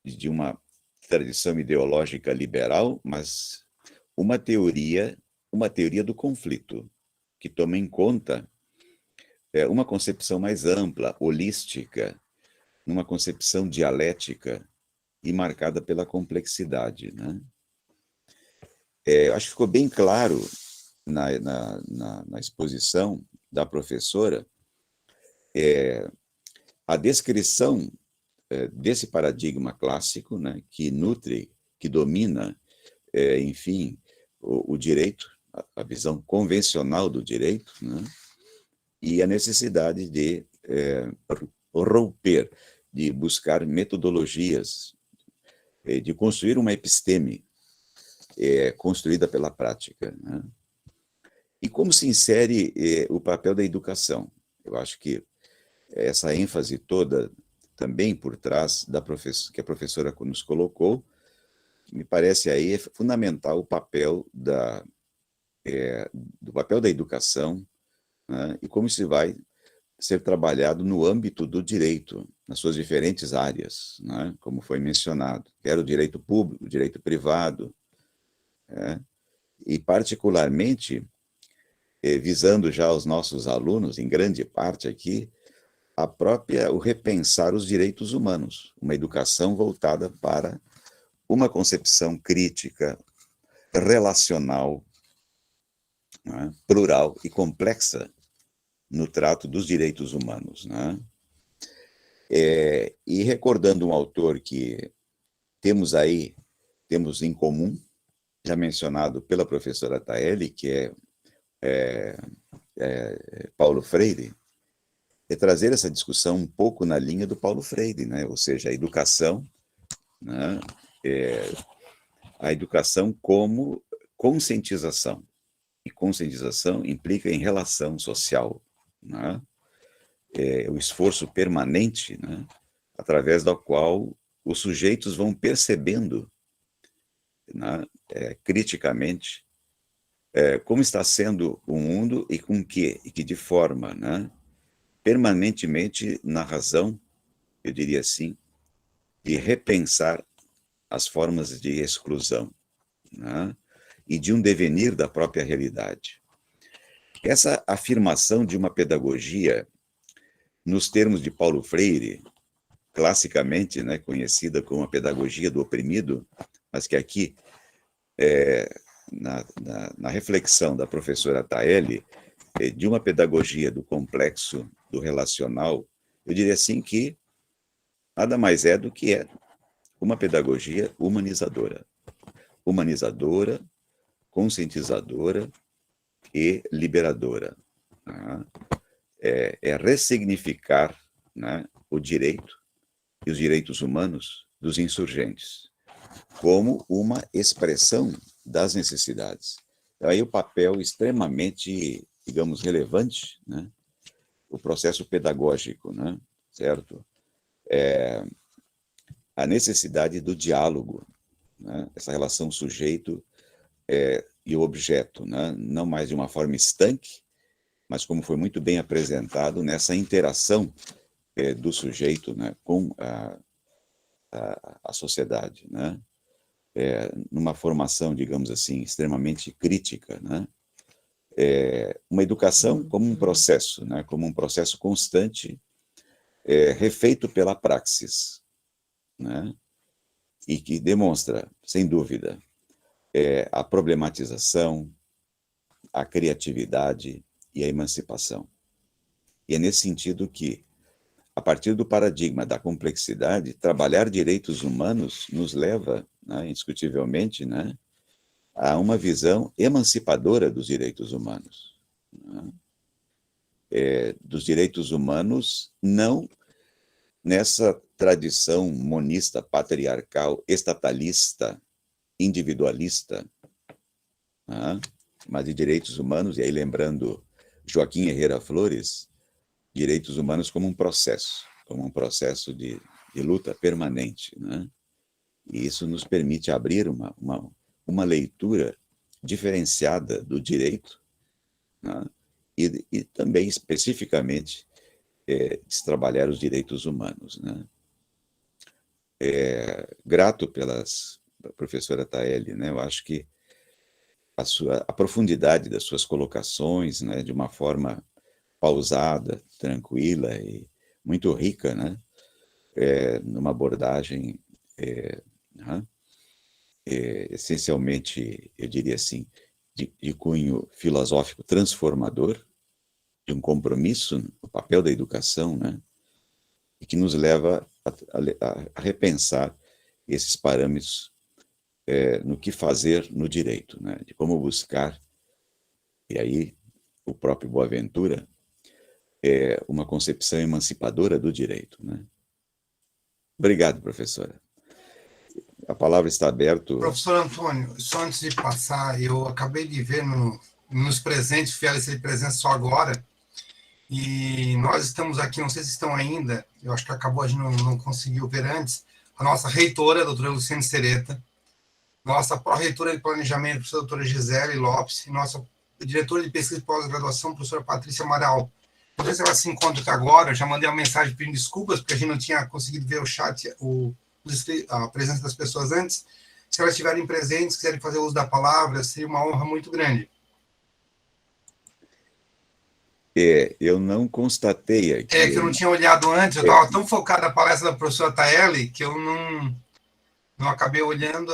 S2: de uma tradição ideológica liberal, mas uma teoria do conflito, que toma em conta uma concepção mais ampla, holística, uma concepção dialética e marcada pela complexidade, né? Acho que ficou bem claro na exposição da professora a descrição desse paradigma clássico, né, que nutre, que domina, enfim, o direito, a visão convencional do direito, né, e a necessidade de romper, de buscar metodologias, de construir uma episteme construída pela prática, né? E como se insere o papel da educação? Eu acho que essa ênfase toda também por trás que a professora nos colocou, me parece aí fundamental o papel do papel da educação, né, e como isso vai ser trabalhado no âmbito do direito, nas suas diferentes áreas, né, como foi mencionado, quer o direito público, o direito privado, e particularmente, visando já os nossos alunos, em grande parte aqui, o repensar os direitos humanos, uma educação voltada para uma concepção crítica, relacional, né, plural e complexa no trato dos direitos humanos, né? E recordando um autor que temos em comum, já mencionado pela professora Taeli, que é Paulo Freire, trazer essa discussão um pouco na linha do Paulo Freire, né? Ou seja, a educação, né? A educação como conscientização. E conscientização implica em relação social, né? O esforço permanente, né? Através do qual os sujeitos vão percebendo, né? Criticamente como está sendo o mundo e com que de forma, né? Permanentemente na razão, eu diria assim, de repensar as formas de exclusão, né? E de um devenir da própria realidade. Essa afirmação de uma pedagogia, nos termos de Paulo Freire, classicamente, né, conhecida como a pedagogia do oprimido, mas que aqui, na reflexão da professora Taeli, de uma pedagogia do complexo, do relacional, eu diria assim que nada mais é do que uma pedagogia humanizadora. Humanizadora, conscientizadora e liberadora. Né? Ressignificar, né, o direito e os direitos humanos dos insurgentes como uma expressão das necessidades. Então, aí o papel extremamente, digamos, relevante, né, o processo pedagógico, né? Certo? A necessidade do diálogo, né? Essa relação sujeito e objeto, né? Não mais de uma forma estanque, mas como foi muito bem apresentado, nessa interação do sujeito, né? Com a sociedade, né? Numa formação, digamos assim, extremamente crítica, né? Uma educação como um processo, né? Como um processo constante, refeito pela praxis, né? E que demonstra, sem dúvida, a problematização, a criatividade e a emancipação. E é nesse sentido que, a partir do paradigma da complexidade, trabalhar direitos humanos nos leva, né, indiscutivelmente, né, a uma visão emancipadora dos direitos humanos. Né? Dos direitos humanos, não nessa tradição monista, patriarcal, estatalista, individualista, né? Mas de direitos humanos, e aí lembrando Joaquim Herrera Flores, direitos humanos como um processo de luta permanente, né? E isso nos permite abrir uma leitura diferenciada do direito, né? E também, especificamente, trabalhar os direitos humanos, né? Grato pela professora Taeli, né? Eu acho que a profundidade das suas colocações, né, de uma forma pausada, tranquila e muito rica, né, numa abordagem né, essencialmente, eu diria assim, de cunho filosófico transformador, de um compromisso, o papel da educação, né, e que nos leva a repensar esses parâmetros no que fazer no direito, né, de como buscar, e aí o próprio Boaventura, uma concepção emancipadora do direito, né? Obrigado, professora. A palavra está aberta.
S1: Professor Antônio, só antes de passar, eu acabei de ver nos presentes, fui de presença só agora, e nós estamos aqui, não sei se estão ainda, eu acho que acabou, a gente não conseguiu ver antes, a nossa reitora, a doutora Luciane Sereta, nossa pró-reitora de planejamento, a professora doutora Gisele Lopes, e nossa diretora de pesquisa e pós-graduação, professora Patrícia Amaral. Não sei se ela se encontra aqui agora, eu já mandei uma mensagem pedindo desculpas, porque a gente não tinha conseguido ver o chat, a presença das pessoas antes. Se elas estiverem presentes, quiserem fazer uso da palavra, seria uma honra muito grande.
S2: Eu não constatei aqui.
S1: Que eu não tinha olhado antes, eu estava tão focado na palestra da professora Taeli, que eu não acabei olhando,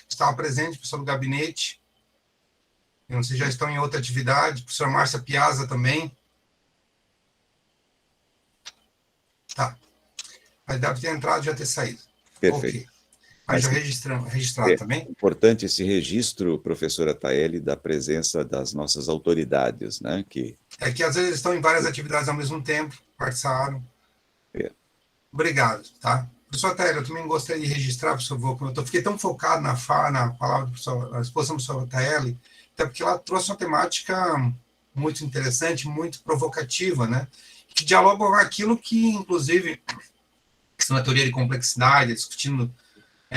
S1: estava presente, pessoal do gabinete, eu não sei se já estão em outra atividade, professora Márcia Piazza também. Tá. Mas deve ter entrado e já ter saído.
S2: Perfeito. Okay.
S1: Mas já registrado também.
S2: É importante esse registro, professora Taeli, da presença das nossas autoridades, né? Que
S1: às vezes estão em várias atividades ao mesmo tempo, participaram. Obrigado, tá? Professor Taeli, eu também gostaria de registrar, por favor, eu fiquei tão focado na palavra na exposição do professor Taeli, até porque ela trouxe uma temática muito interessante, muito provocativa, né? Que dialoga com aquilo que, inclusive, na teoria de complexidade, discutindo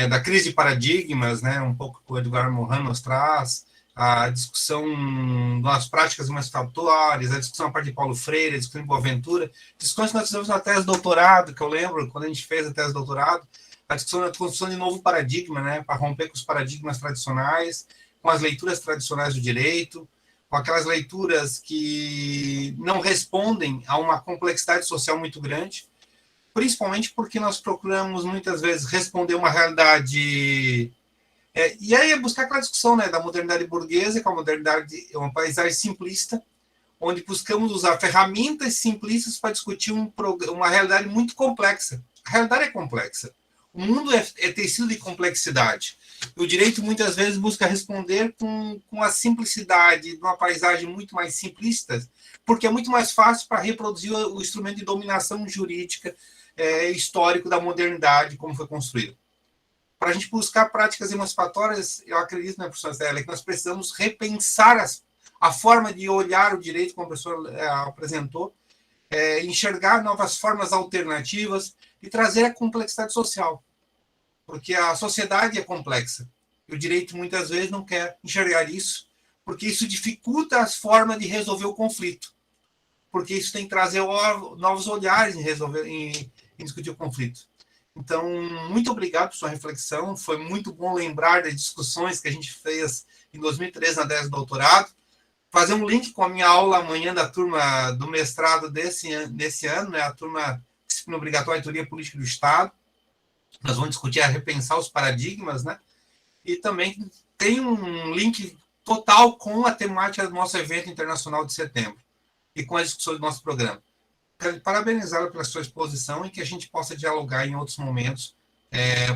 S1: da crise de paradigmas, né, um pouco que o Edgar Morin nos traz, a discussão das práticas emancipatórias, a discussão a partir de Paulo Freire, a discussão de Boaventura, discussões que nós fizemos na tese de doutorado, que eu lembro, quando a gente fez a tese de doutorado, a discussão da construção de novo paradigma, né, para romper com os paradigmas tradicionais, com as leituras tradicionais do direito, com aquelas leituras que não respondem a uma complexidade social muito grande, principalmente porque nós procuramos muitas vezes responder uma realidade, e aí é buscar aquela discussão, né, da modernidade burguesa, com a modernidade, uma paisagem simplista, onde buscamos usar ferramentas simplistas para discutir uma realidade muito complexa. A realidade é complexa. O mundo é tecido de complexidade. O direito muitas vezes busca responder com a simplicidade de uma paisagem muito mais simplista, porque é muito mais fácil para reproduzir o instrumento de dominação jurídica histórico da modernidade, como foi construído. Para a gente buscar práticas emancipatórias, eu acredito, né, professora Stella, que nós precisamos repensar a forma de olhar o direito, como a professora apresentou, enxergar novas formas alternativas e trazer a complexidade social, porque a sociedade é complexa. E o direito, muitas vezes, não quer enxergar isso, porque isso dificulta as formas de resolver o conflito, porque isso tem que trazer novos olhares em discutir o conflito. Então, muito obrigado por sua reflexão, foi muito bom lembrar das discussões que a gente fez em 2013 na 10 doutorado, fazer um link com a minha aula amanhã da turma do mestrado desse ano, né, a turma Disciplina Obrigatória e Teoria Política do Estado. Nós vamos discutir a repensar os paradigmas, né? E também tem um link total com a temática do nosso evento internacional de setembro e com as discussões do nosso programa. Quero parabenizá-lo pela sua exposição e que a gente possa dialogar em outros momentos,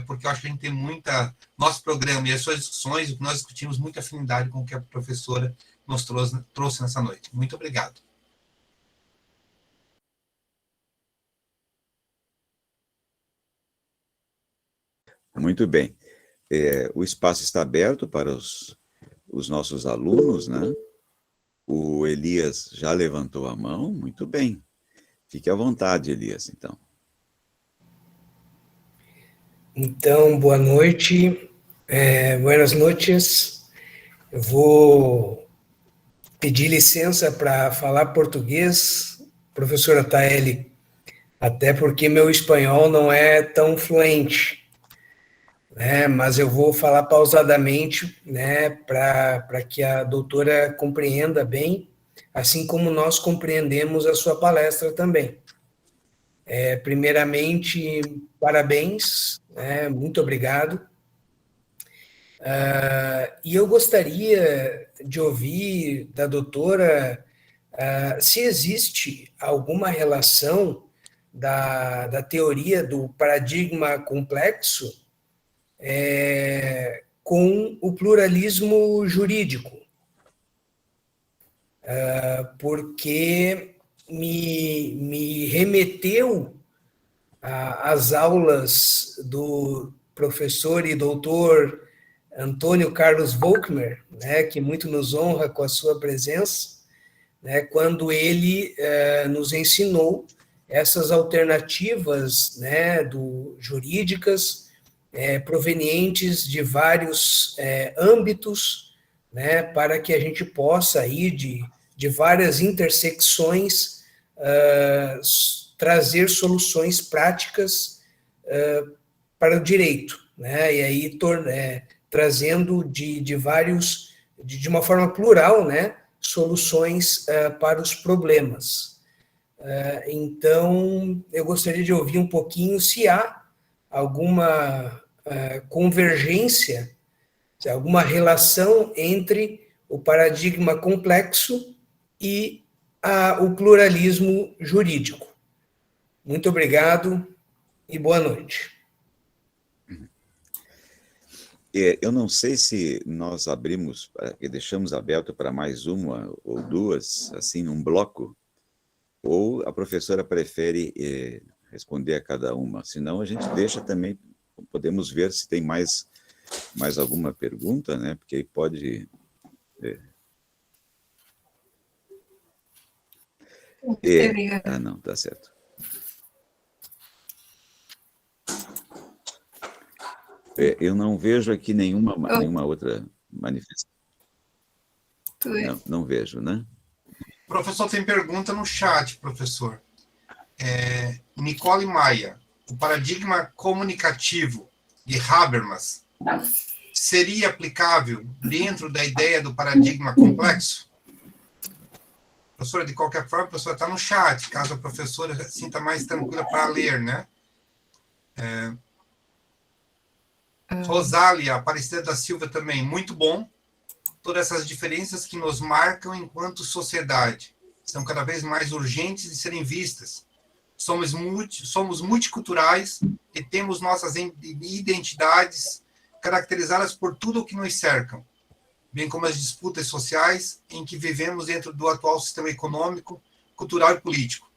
S1: porque eu acho que a gente tem nosso programa e as suas discussões, o que nós discutimos, muita afinidade com o que a professora nos trouxe nessa noite. Muito obrigado.
S2: Muito bem. O espaço está aberto para os nossos alunos, né? O Elias já levantou a mão, muito bem. Fique à vontade, Elias, então.
S4: Então, boa noite, buenas noches. Eu vou pedir licença para falar português, professora Taeli, até porque meu espanhol não é tão fluente, né? Mas eu vou falar pausadamente, né, para que a doutora compreenda bem, assim como nós compreendemos a sua palestra também. Primeiramente, parabéns, né, muito obrigado. E eu gostaria de ouvir da doutora se existe alguma relação da teoria do paradigma complexo com o pluralismo jurídico, porque me remeteu às aulas do professor e doutor Antônio Carlos Volkmer, né, que muito nos honra com a sua presença, né, quando ele nos ensinou essas alternativas, né, jurídicas, provenientes de vários âmbitos, né, para que a gente possa ir de várias intersecções trazer soluções práticas para o direito, né, e aí trazendo de uma forma plural, né, soluções para os problemas. Então, eu gostaria de ouvir um pouquinho se há alguma convergência, se há alguma relação entre o paradigma complexo e o pluralismo jurídico. Muito obrigado e boa noite.
S2: Eu não sei se nós deixamos aberto para mais uma ou duas, assim, num bloco, ou a professora prefere responder a cada uma. Senão, a gente deixa também, podemos ver se tem mais alguma pergunta, né? Porque aí pode... não, tá certo. Eu não vejo aqui nenhuma outra manifestação. Não vejo, né?
S1: O professor tem pergunta no chat, professor. Nicole Maia, o paradigma comunicativo de Habermas seria aplicável dentro da ideia do paradigma complexo? Professora, de qualquer forma, a professora está no chat, caso a professora se sinta mais tranquila para ler, né? Rosália Aparecida da Silva também, muito bom. Todas essas diferenças que nos marcam enquanto sociedade são cada vez mais urgentes de serem vistas. Somos multiculturais e temos nossas identidades caracterizadas por tudo o que nos cercam, bem como as disputas sociais em que vivemos dentro do atual sistema econômico, cultural e político.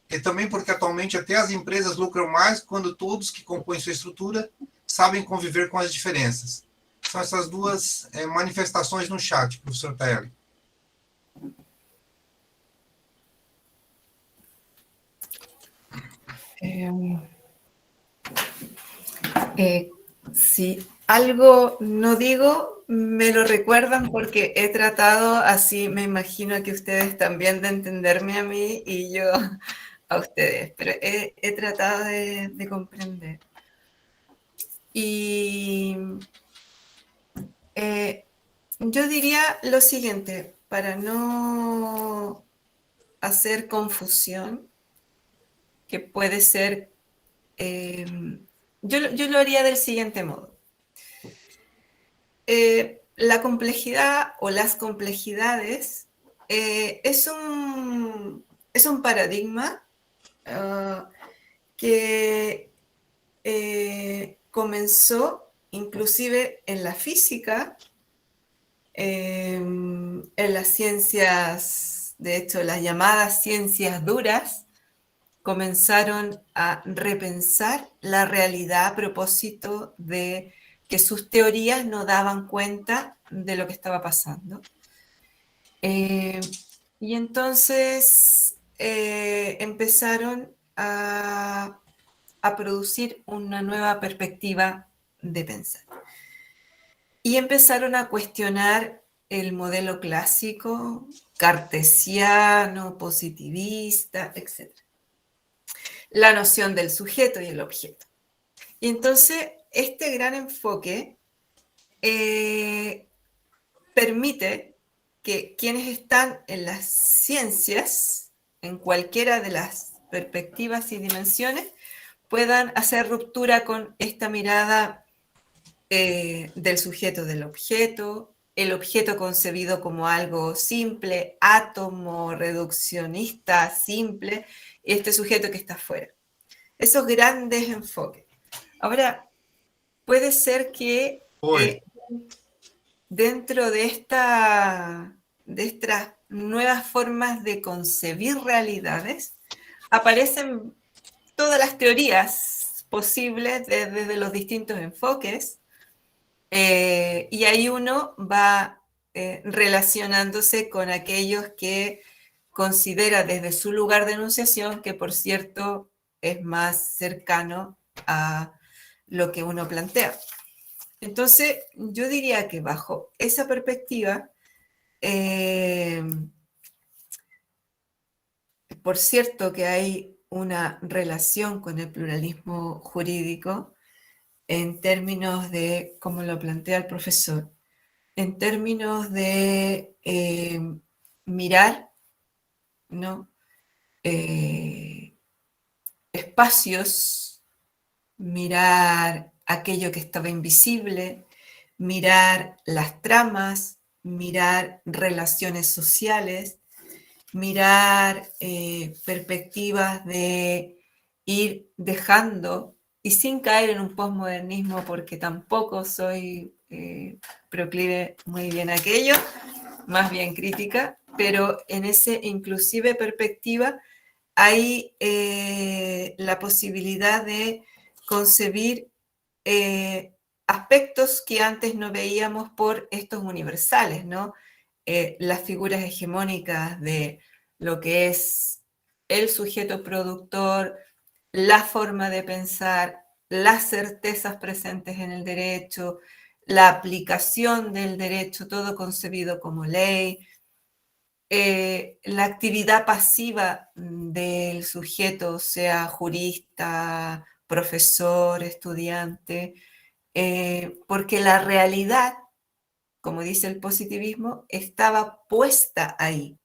S1: E também porque atualmente até as empresas lucram mais quando todos que compõem sua estrutura sabem conviver com as diferenças. São essas duas manifestações no chat, professor Taeli.
S3: Si algo no digo, me lo recuerdan porque he tratado, así me imagino que ustedes también, de entenderme a mí y yo a ustedes, pero he tratado de comprender. Y yo diría lo siguiente, para no hacer confusión, que puede ser, yo lo haría del siguiente modo. La complejidad o las complejidades es un paradigma que comenzó inclusive en la física, en las ciencias, de hecho las llamadas ciencias duras, comenzaron a repensar la realidad a propósito de que sus teorías no daban cuenta de lo que estaba pasando. Y entonces empezaron a producir una nueva perspectiva de pensar. Y empezaron a cuestionar el modelo clásico, cartesiano, positivista, etc. La noción del sujeto y el objeto. Y entonces este gran enfoque permite que quienes están en las ciencias, en cualquiera de las perspectivas y dimensiones, puedan hacer ruptura con esta mirada del sujeto del objeto, el objeto concebido como algo simple, átomo, reduccionista, simple, y este sujeto que está afuera. Esos grandes enfoques. Ahora, puede ser que dentro de estas nuevas formas de concebir realidades, aparecen todas las teorías posibles desde los distintos enfoques, y ahí uno va relacionándose con aquellos que considera desde su lugar de enunciación, que por cierto es más cercano a lo que uno plantea. Entonces, yo diría que bajo esa perspectiva, por cierto que hay una relación con el pluralismo jurídico en términos de, como lo plantea el profesor, en términos de mirar, ¿no? Espacios, mirar aquello que estaba invisible, mirar las tramas, mirar relaciones sociales, mirar perspectivas de ir dejando, y sin caer en un posmodernismo, porque tampoco soy proclive muy bien a aquello, más bien crítica, pero en ese inclusive perspectiva hay la posibilidad de concebir aspectos que antes no veíamos por estos universales, ¿no? Las figuras hegemónicas de lo que es el sujeto productor, la forma de pensar, las certezas presentes en el derecho, la aplicación del derecho, todo concebido como ley, la actividad pasiva del sujeto, sea jurista, profesor, estudiante, porque la realidad, como dice el positivismo, estaba puesta ahí.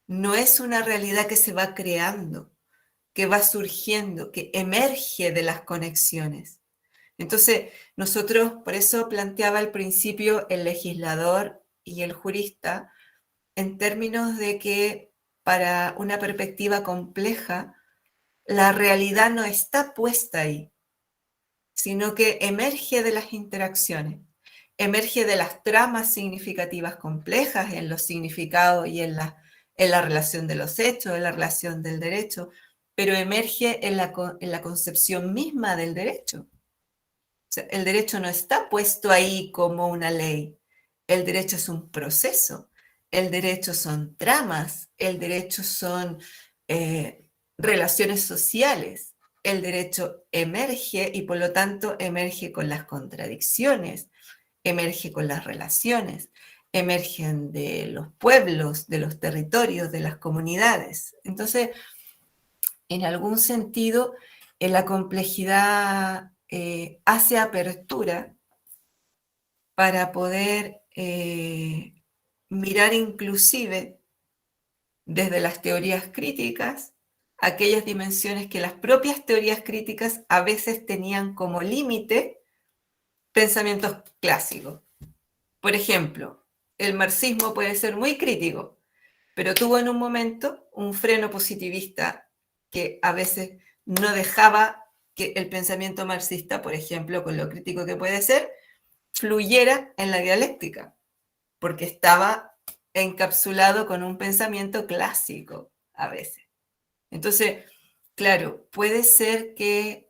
S3: No es una realidad que se va creando, que va surgiendo, que emerge de las conexiones. Entonces, nosotros, por eso planteaba al principio el legislador y el jurista, en términos de que para una perspectiva compleja, la realidad no está puesta ahí, sino que emerge de las interacciones, emerge de las tramas significativas complejas en los significados y en la relación de los hechos, en la relación del derecho, pero emerge en la concepción misma del derecho. O sea, el derecho no está puesto ahí como una ley, el derecho es un proceso, el derecho son tramas, el derecho son relaciones sociales. El derecho emerge y por lo tanto emerge con las contradicciones, emerge con las relaciones, emergen de los pueblos, de los territorios, de las comunidades. Entonces, en algún sentido, la complejidad hace apertura para poder mirar inclusive desde las teorías críticas aquellas dimensiones que las propias teorías críticas a veces tenían como límite pensamientos clásicos. Por ejemplo, el marxismo puede ser muy crítico, pero tuvo en un momento un freno positivista que a veces no dejaba que el pensamiento marxista, por ejemplo, con lo crítico que puede ser, fluyera en la dialéctica, porque estaba encapsulado con un pensamiento clásico a veces. Entonces, claro, puede ser que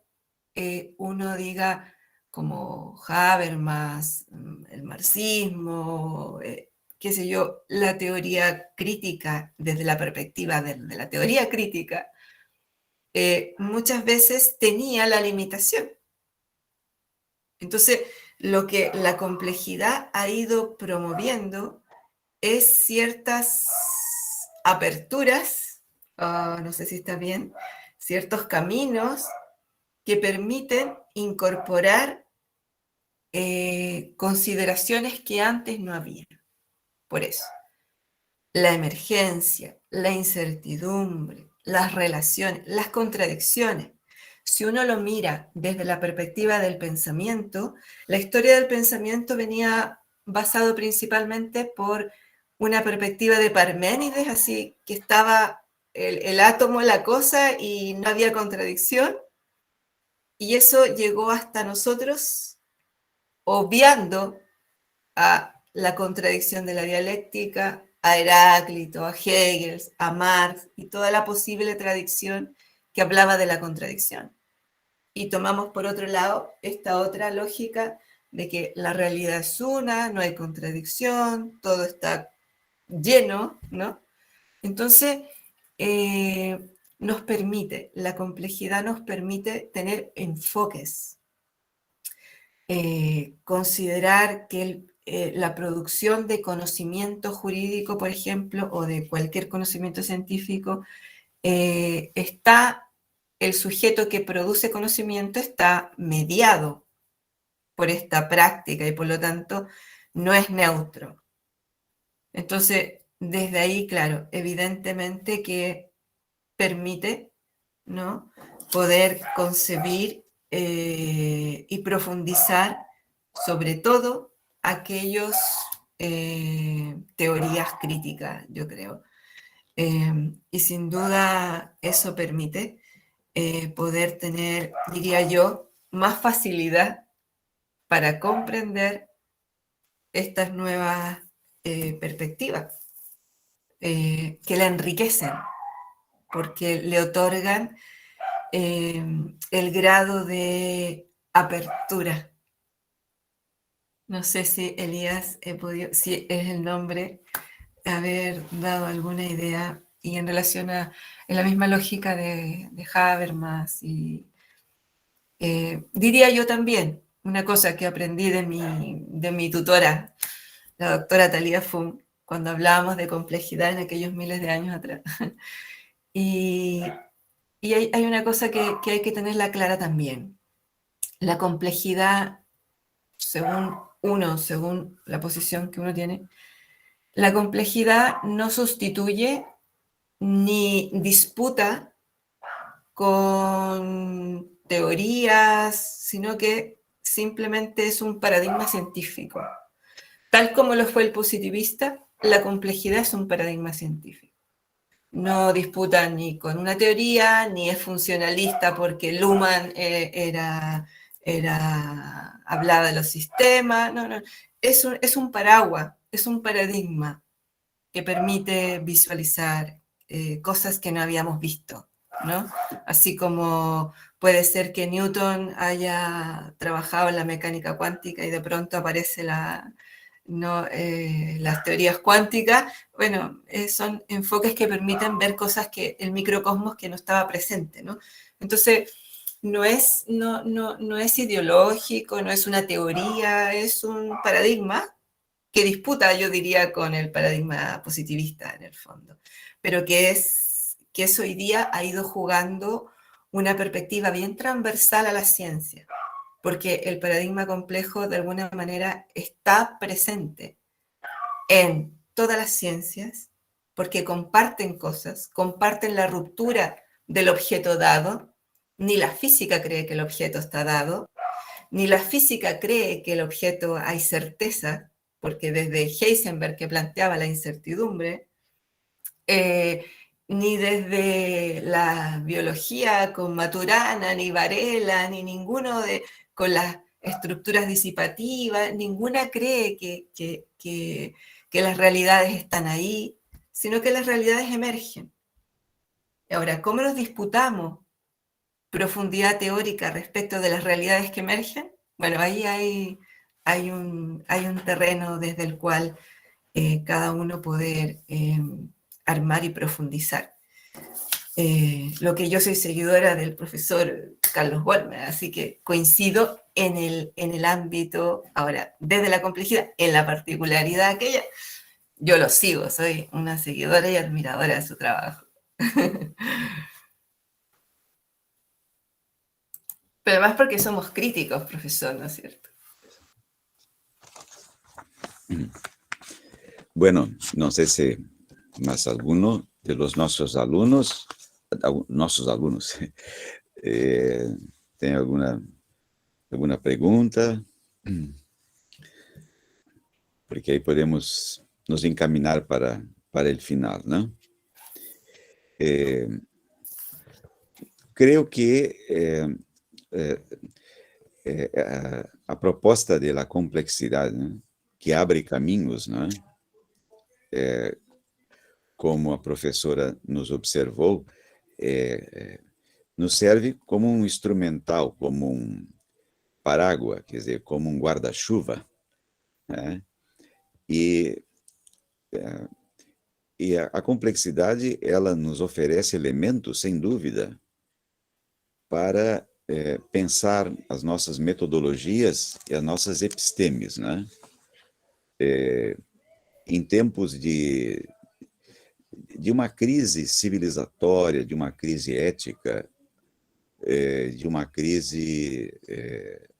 S3: uno diga, como Habermas, el marxismo, qué sé yo, la teoría crítica, desde la perspectiva de la teoría crítica, muchas veces tenía la limitación. Entonces, lo que la complejidad ha ido promoviendo es ciertas aperturas, no sé si está bien, ciertos caminos que permiten incorporar consideraciones que antes no había. Por eso, la emergencia, la incertidumbre, las relaciones, las contradicciones. Si uno lo mira desde la perspectiva del pensamiento, la historia del pensamiento venía basado principalmente por una perspectiva de Parménides, así que estaba el átomo, la cosa, y no había contradicción. Y eso llegó hasta nosotros, obviando a la contradicción de la dialéctica, a Heráclito, a Hegel, a Marx y toda la posible tradición que hablaba de la contradicción. Y tomamos por otro lado esta otra lógica de que la realidad es una, no hay contradicción, todo está lleno, ¿no? Entonces, la complejidad nos permite tener enfoques, considerar que la producción de conocimiento jurídico, por ejemplo, o de cualquier conocimiento científico, el sujeto que produce conocimiento está mediado por esta práctica y por lo tanto no es neutro. Entonces, desde ahí, claro, evidentemente que permite, ¿no?, poder concebir y profundizar sobre todo aquellos teorías críticas, yo creo. Y sin duda eso permite poder tener, diría yo, más facilidad para comprender estas nuevas perspectivas que la enriquecen, porque le otorgan el grado de apertura. No sé si Elías si es el nombre, haber dado alguna idea y en relación en la misma lógica de Habermas y diría yo también una cosa que aprendí de mi tutora, la doctora Thalía Fung, cuando hablábamos de complejidad en aquellos miles de años atrás. Y hay una cosa que hay que tenerla clara también. La complejidad, según la posición que uno tiene, la complejidad no sustituye ni disputa con teorías, sino que simplemente es un paradigma científico. Tal como lo fue el positivista, la complejidad es un paradigma científico. No disputa ni con una teoría, ni es funcionalista porque Luhmann hablaba de los sistemas. No. Es un paraguas, es un paradigma que permite visualizar cosas que no habíamos visto, ¿no? Así como puede ser que Newton haya trabajado en la mecánica cuántica y de pronto aparece ¿no? Las teorías cuánticas, bueno, son enfoques que permiten ver cosas que el microcosmos que no estaba presente, ¿no? Entonces, no es ideológico, no es una teoría, es un paradigma que disputa, yo diría, con el paradigma positivista en el fondo, pero que es hoy día ha ido jugando una perspectiva bien transversal a la ciencia, porque el paradigma complejo de alguna manera está presente en todas las ciencias, porque comparten cosas, comparten la ruptura del objeto dado. Ni la física cree que el objeto está dado, ni la física cree que el objeto hay certeza, porque desde Heisenberg que planteaba la incertidumbre, eh, ni desde la biología con Maturana, ni Varela, ni ninguno con las estructuras disipativas, ninguna cree que las realidades están ahí, sino que las realidades emergen. Ahora, ¿cómo nos disputamos profundidad teórica respecto de las realidades que emergen? Bueno, ahí hay un terreno desde el cual cada uno poder armar y profundizar. Lo que yo soy seguidora del profesor Carlos Goldman, así que coincido en el ámbito, ahora, desde la complejidad, en la particularidad aquella, yo lo sigo, soy una seguidora y admiradora de su trabajo. Pero además porque somos críticos, profesor, ¿no es cierto?
S2: Bueno, no sé si más alguno de los nuestros alumnos tiene alguna pregunta, porque ahí podemos nos encaminar para el final, ¿no? Creo que a proposta de la complexidade, né, que abre caminhos, né, como a professora nos observou, nos serve como um instrumental, como um parágua, quer dizer, como um guarda-chuva, né? E a complexidade, ela nos oferece elementos, sem dúvida, para pensar as nossas metodologias e as nossas epistemes, né? Em tempos de uma crise civilizatória, de uma crise ética, de uma crise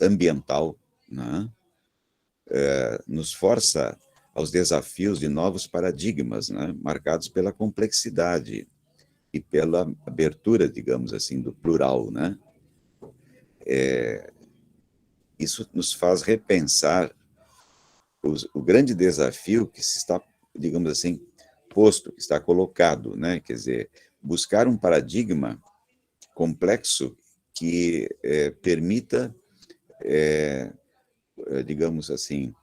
S2: ambiental, né? Nos força aos desafios de novos paradigmas, né? Marcados pela complexidade e pela abertura, digamos assim, do plural, né? Isso nos faz repensar o grande desafio que se está, digamos assim, posto, que está colocado, né? Quer dizer, buscar um paradigma complexo que permita, digamos assim,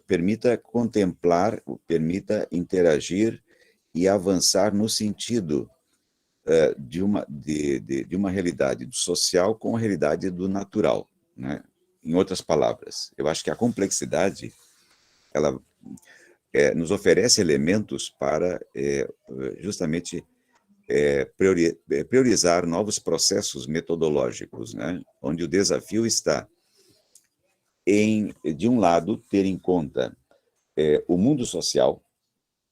S2: permita contemplar, permita interagir e avançar no sentido de uma realidade do social com a realidade do natural, né? Em outras palavras, eu acho que a complexidade, ela nos oferece elementos para justamente priorizar novos processos metodológicos, né? Onde o desafio está em, de um lado, ter em conta o mundo social,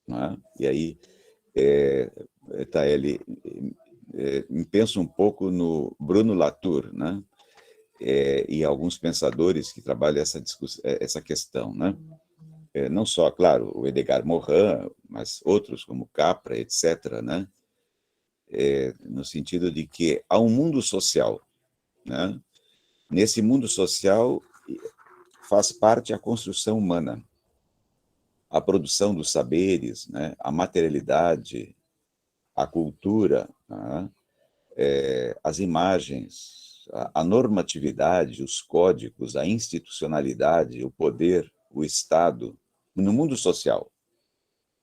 S2: né? E aí Taeli, penso um pouco no Bruno Latour, né? E alguns pensadores que trabalham essa questão, né? Não só, claro, o Edgar Morin, mas outros como Capra, etc., né? No sentido de que há um mundo social, né? Nesse mundo social faz parte a construção humana, a produção dos saberes, né? A materialidade, a cultura, né? As imagens, a normatividade, os códigos, a institucionalidade, o poder, o Estado, no mundo social.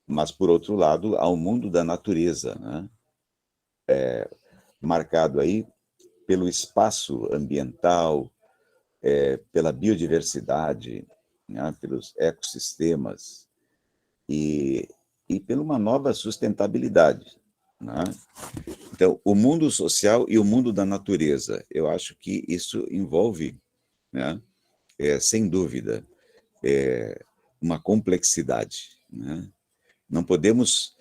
S2: Mas, por outro lado, há o mundo da natureza, né? Marcado aí pelo espaço ambiental, pela biodiversidade, né, pelos ecossistemas e pela uma nova sustentabilidade, né? Então, o mundo social e o mundo da natureza, eu acho que isso envolve, né, sem dúvida, uma complexidade, né? Não podemos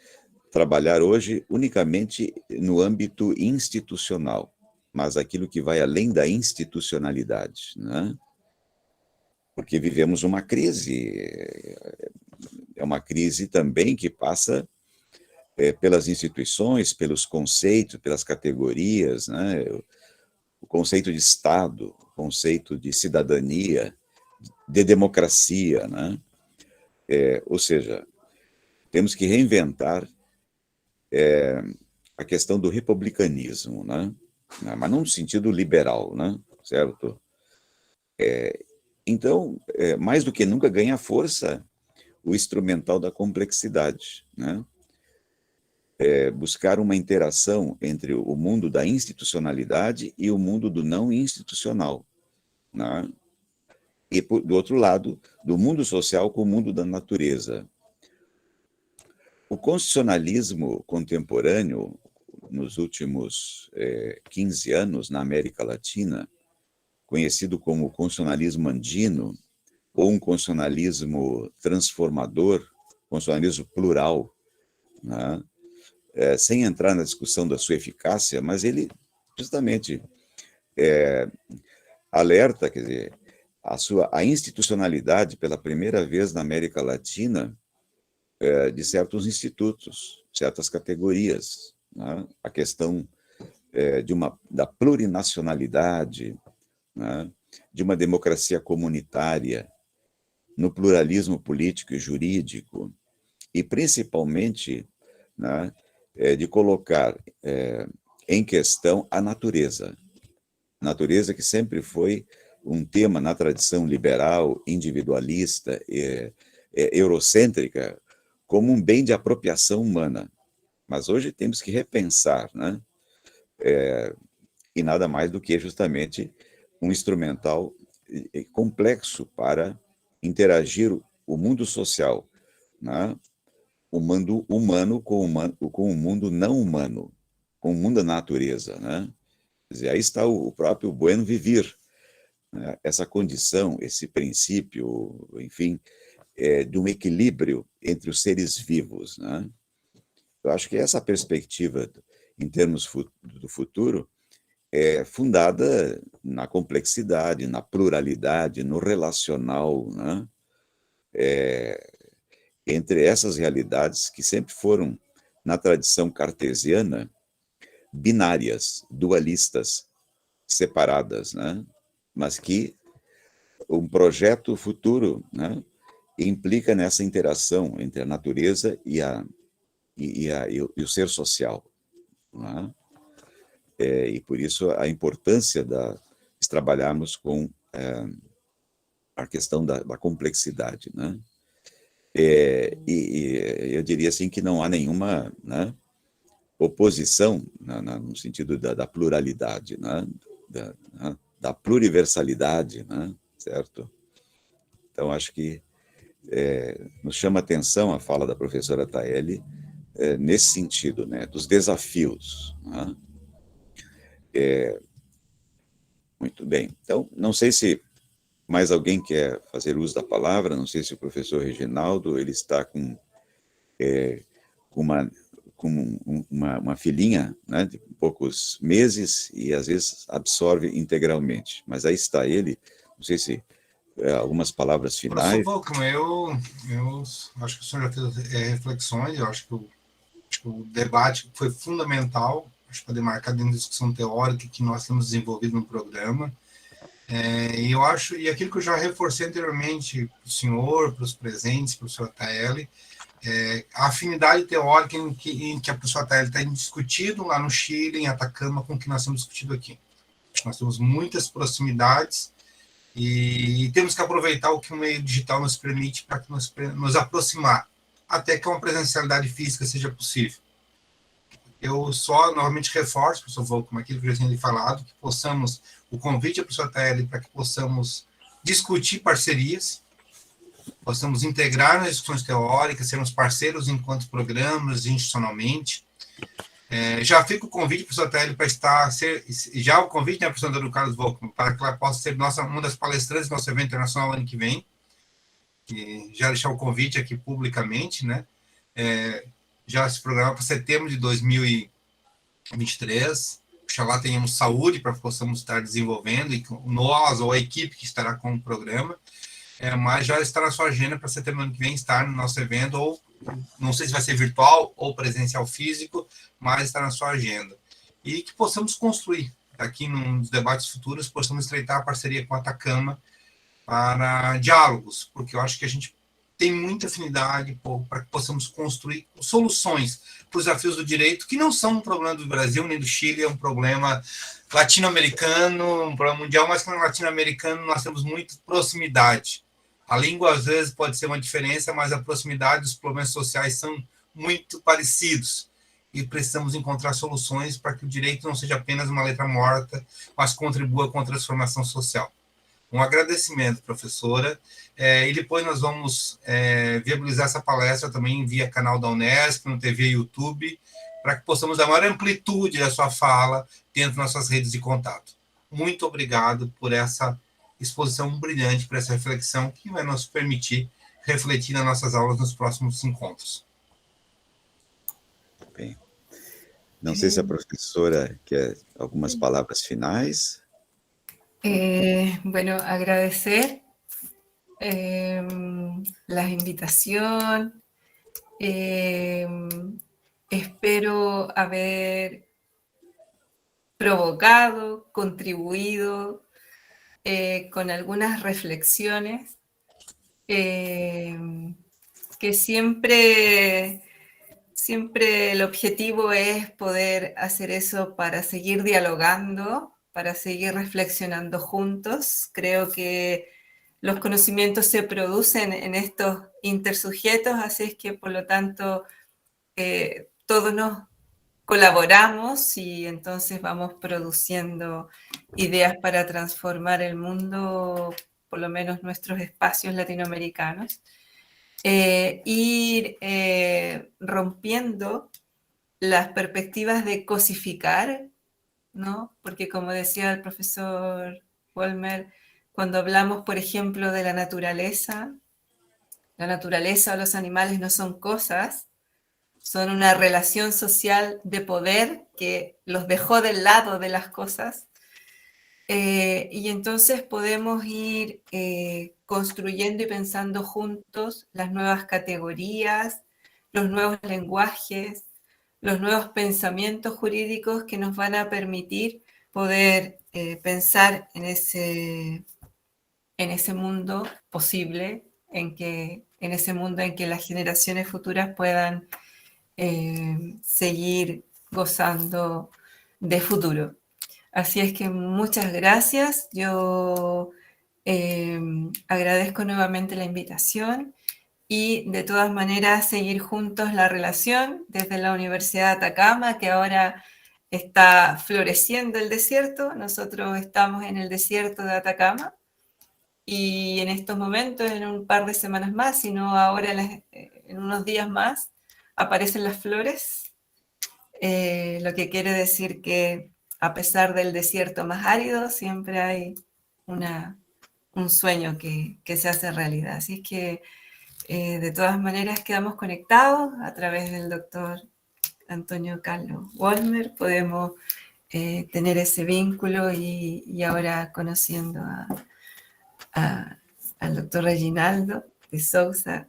S2: trabalhar hoje unicamente no âmbito institucional, mas aquilo que vai além da institucionalidade, né? Porque vivemos uma crise, é uma crise também que passa pelas instituições, pelos conceitos, pelas categorias, né? O conceito de Estado, o conceito de cidadania, de democracia, né? Ou seja, temos que reinventar a questão do republicanismo, né? Mas não no sentido liberal, né? Certo? Então, mais do que nunca ganha força o instrumental da complexidade, né? Buscar uma interação entre o mundo da institucionalidade e o mundo do não institucional, né? E, do outro lado, do mundo social com o mundo da natureza. O constitucionalismo contemporâneo, nos últimos 15 anos, na América Latina, conhecido como constitucionalismo andino, ou um constitucionalismo transformador, constitucionalismo plural, né? Sem entrar na discussão da sua eficácia, mas ele justamente alerta, quer dizer, a institucionalidade, pela primeira vez na América Latina, de certos institutos, certas categorias, né? A questão da plurinacionalidade, né? De uma democracia comunitária, no pluralismo político e jurídico, e principalmente, né, de colocar em questão a natureza. Natureza que sempre foi um tema na tradição liberal, individualista, eurocêntrica, como um bem de apropriação humana. Mas hoje temos que repensar, né? E nada mais do que justamente um instrumental complexo para interagir o mundo social, né? O mundo humano com o mundo não humano, com o mundo da natureza, né? Quer dizer, aí está o próprio Buen Vivir, né? Essa condição, esse princípio, enfim, de um equilíbrio entre os seres vivos, né? Eu acho que essa perspectiva, em termos do futuro, é fundada na complexidade, na pluralidade, no relacional, né? Entre essas realidades que sempre foram, na tradição cartesiana, binárias, dualistas, separadas, né? Mas que um projeto futuro, né, implica nessa interação entre a natureza e o ser social, né? E por isso a importância de trabalharmos com a questão da complexidade, né? E eu diria assim que não há nenhuma, né, oposição no sentido da pluralidade, né? Da pluriversalidade, né? Certo? Então, acho que nos chama a atenção a fala da professora Taeli nesse sentido, né? Dos desafios, né? Muito bem. Então, não sei se mais alguém quer fazer uso da palavra, não sei se o professor Reginaldo, ele está com uma filhinha, né, de poucos meses e às vezes absorve integralmente. Mas aí está ele, não sei se algumas palavras finais.
S1: Professor Volkmann, eu acho que o senhor já fez reflexões, eu acho que o debate foi fundamental, acho que para demarcar dentro da discussão teórica que nós temos desenvolvido no programa. E eu acho, e aquilo que eu já reforcei anteriormente para o senhor, para os presentes, para o senhor Taeli, a afinidade teórica em que a professora Taeli tem discutido lá no Chile, em Atacama, com o que nós temos discutido aqui. Acho que nós temos muitas proximidades e temos que aproveitar o que o meio digital nos permite para nos aproximar, até que uma presencialidade física seja possível. Eu só novamente reforço, professor Volkmann, aquilo que eu já tinha falado, que possamos, o convite à professora Taeli para que possamos discutir parcerias, possamos integrar nas discussões teóricas, sermos parceiros enquanto programas, institucionalmente. Já fica o convite, professor Télio, para já o convite, né, professor Antônio Carlos Volkmann, para que ela possa ser uma das palestrantes do nosso evento internacional ano que vem, e já deixar o convite aqui publicamente, né, já se programa para setembro de 2023, oxalá tenhamos saúde para que possamos estar desenvolvendo, e nós ou a equipe que estará com o programa, mas já está na sua agenda para setembro do ano que vem estar no nosso evento, ou não sei se vai ser virtual ou presencial físico, mas está na sua agenda. E que possamos construir, aqui nos debates futuros, possamos estreitar a parceria com a Atacama para diálogos, porque eu acho que a gente tem muita afinidade para que possamos construir soluções para os desafios do direito, que não são um problema do Brasil nem do Chile, é um problema latino-americano, um problema mundial, mas que no latino-americano nós temos muita proximidade. A língua, às vezes, pode ser uma diferença, mas a proximidade dos problemas sociais são muito parecidos. E precisamos encontrar soluções para que o direito não seja apenas uma letra morta, mas contribua com a transformação social. Um agradecimento, professora. E depois nós vamos viabilizar essa palestra também via canal da Unesp, no TV e YouTube, para que possamos dar maior amplitude da sua fala dentro das nossas redes de contato. Muito obrigado por essa exposição brilhante, por essa reflexão que vai nos permitir refletir nas nossas aulas nos próximos encontros.
S2: Bem, não sei se a professora quer algumas palavras finais.
S3: Bueno, agradecer la invitación. Espero haber provocado, contribuido con algunas reflexiones que siempre el objetivo es poder hacer eso para seguir dialogando, para seguir reflexionando juntos. Creo que los conocimientos se producen en estos intersujetos, así es que por lo tanto todos nos colaboramos y entonces vamos produciendo ideas para transformar el mundo, por lo menos nuestros espacios latinoamericanos. Ir rompiendo las perspectivas de cosificar, ¿no? Porque como decía el profesor Vollmer, cuando hablamos, por ejemplo, de la naturaleza o los animales no son cosas, son una relación social de poder que los dejó del lado de las cosas. Y entonces podemos ir construyendo y pensando juntos las nuevas categorías, los nuevos lenguajes, los nuevos pensamientos jurídicos que nos van a permitir poder pensar en ese mundo posible, en ese mundo en que las generaciones futuras puedan seguir gozando de futuro. Así es que muchas gracias. Yo agradezco nuevamente la invitación y de todas maneras seguir juntos la relación desde la Universidad de Atacama, que ahora está floreciendo el desierto. Nosotros estamos en el desierto de Atacama y en estos momentos, en un par de semanas más, sino ahora en unos días más, aparecen las flores, lo que quiere decir que a pesar del desierto más árido, siempre hay un sueño que se hace realidad. Así que, de todas maneras, quedamos conectados a través del doctor Antonio Carlos Vollmer. Podemos tener ese vínculo y ahora conociendo al doctor Reginaldo de Sousa.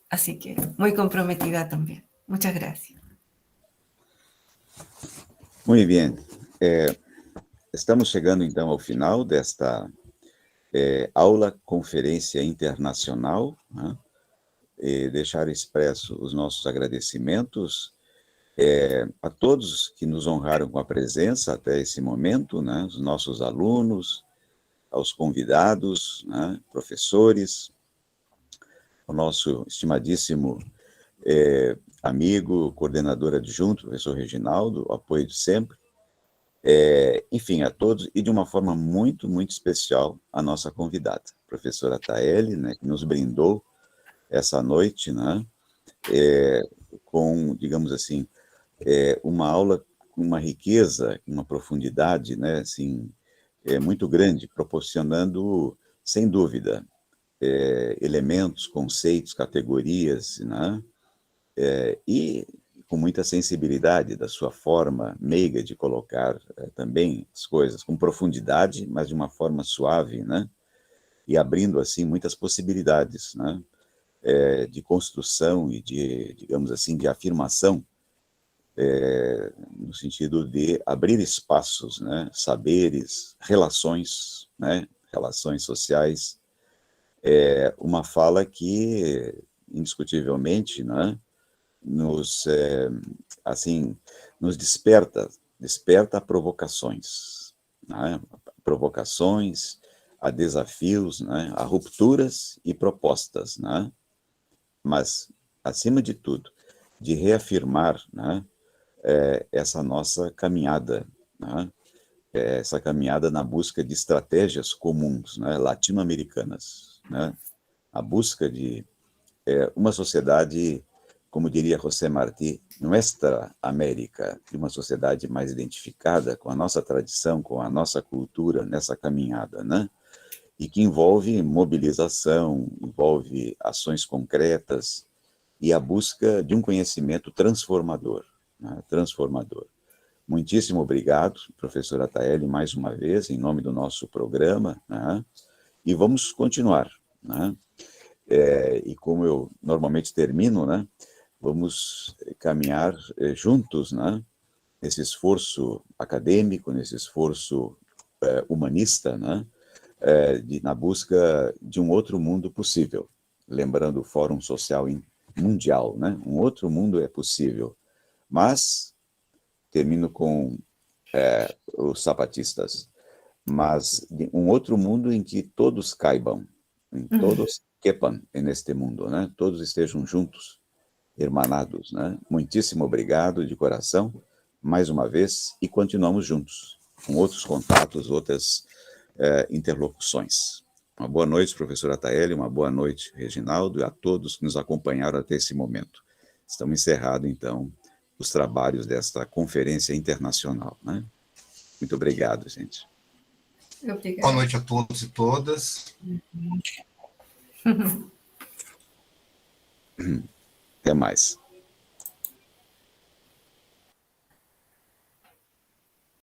S3: Así que muy comprometida también. Muchas gracias.
S2: Muito bem. Estamos chegando, então, ao final desta aula, conferência internacional, né? E deixar expresso os nossos agradecimentos a todos que nos honraram com a presença até esse momento, né? Os nossos alunos, aos convidados, né? Professores, o nosso estimadíssimo amigo, coordenador adjunto, professor Reginaldo, o apoio de sempre, Enfim, a todos, e de uma forma muito, muito especial, a nossa convidada, a professora Taeli, né, que nos brindou essa noite, né, com, digamos assim, uma aula com uma riqueza, uma profundidade, né, assim, muito grande, proporcionando, sem dúvida, elementos, conceitos, categorias, né, e com muita sensibilidade da sua forma meiga de colocar também as coisas, com profundidade, mas de uma forma suave, né, e abrindo, assim, muitas possibilidades, né, de construção e de, digamos assim, de afirmação, no sentido de abrir espaços, né, saberes, né, relações sociais, uma fala que, indiscutivelmente, né, nos, assim, nos desperta a provocações, né, a desafios, né, a rupturas e propostas, né, mas, acima de tudo, de reafirmar, né, essa nossa caminhada, né, essa caminhada na busca de estratégias comuns, né, latino-americanas, né, a busca de uma sociedade, como diria José Martí, Nuestra América, de uma sociedade mais identificada com a nossa tradição, com a nossa cultura nessa caminhada, né? E que envolve mobilização, envolve ações concretas e a busca de um conhecimento transformador, né? Transformador. Muitíssimo obrigado, professora Taeli, mais uma vez, em nome do nosso programa, né? E vamos continuar, né? E como eu normalmente termino, né? Vamos caminhar juntos, né? Nesse esforço acadêmico, nesse esforço humanista, né? Na busca de um outro mundo possível. Lembrando o Fórum Social Mundial, né? Um outro mundo é possível. Mas, termino com os zapatistas, mas um outro mundo em que todos caibam, em todos quepam neste mundo, né? Todos estejam juntos, hermanados, né? Muitíssimo obrigado de coração, mais uma vez, e continuamos juntos, com outros contatos, outras interlocuções. Uma boa noite, professora Taeli, uma boa noite, Reginaldo, e a todos que nos acompanharam até esse momento. Estamos encerrados, então, os trabalhos desta conferência internacional, né? Muito obrigado, gente.
S3: Obrigada.
S1: Boa noite a todos e todas.
S2: Até mais.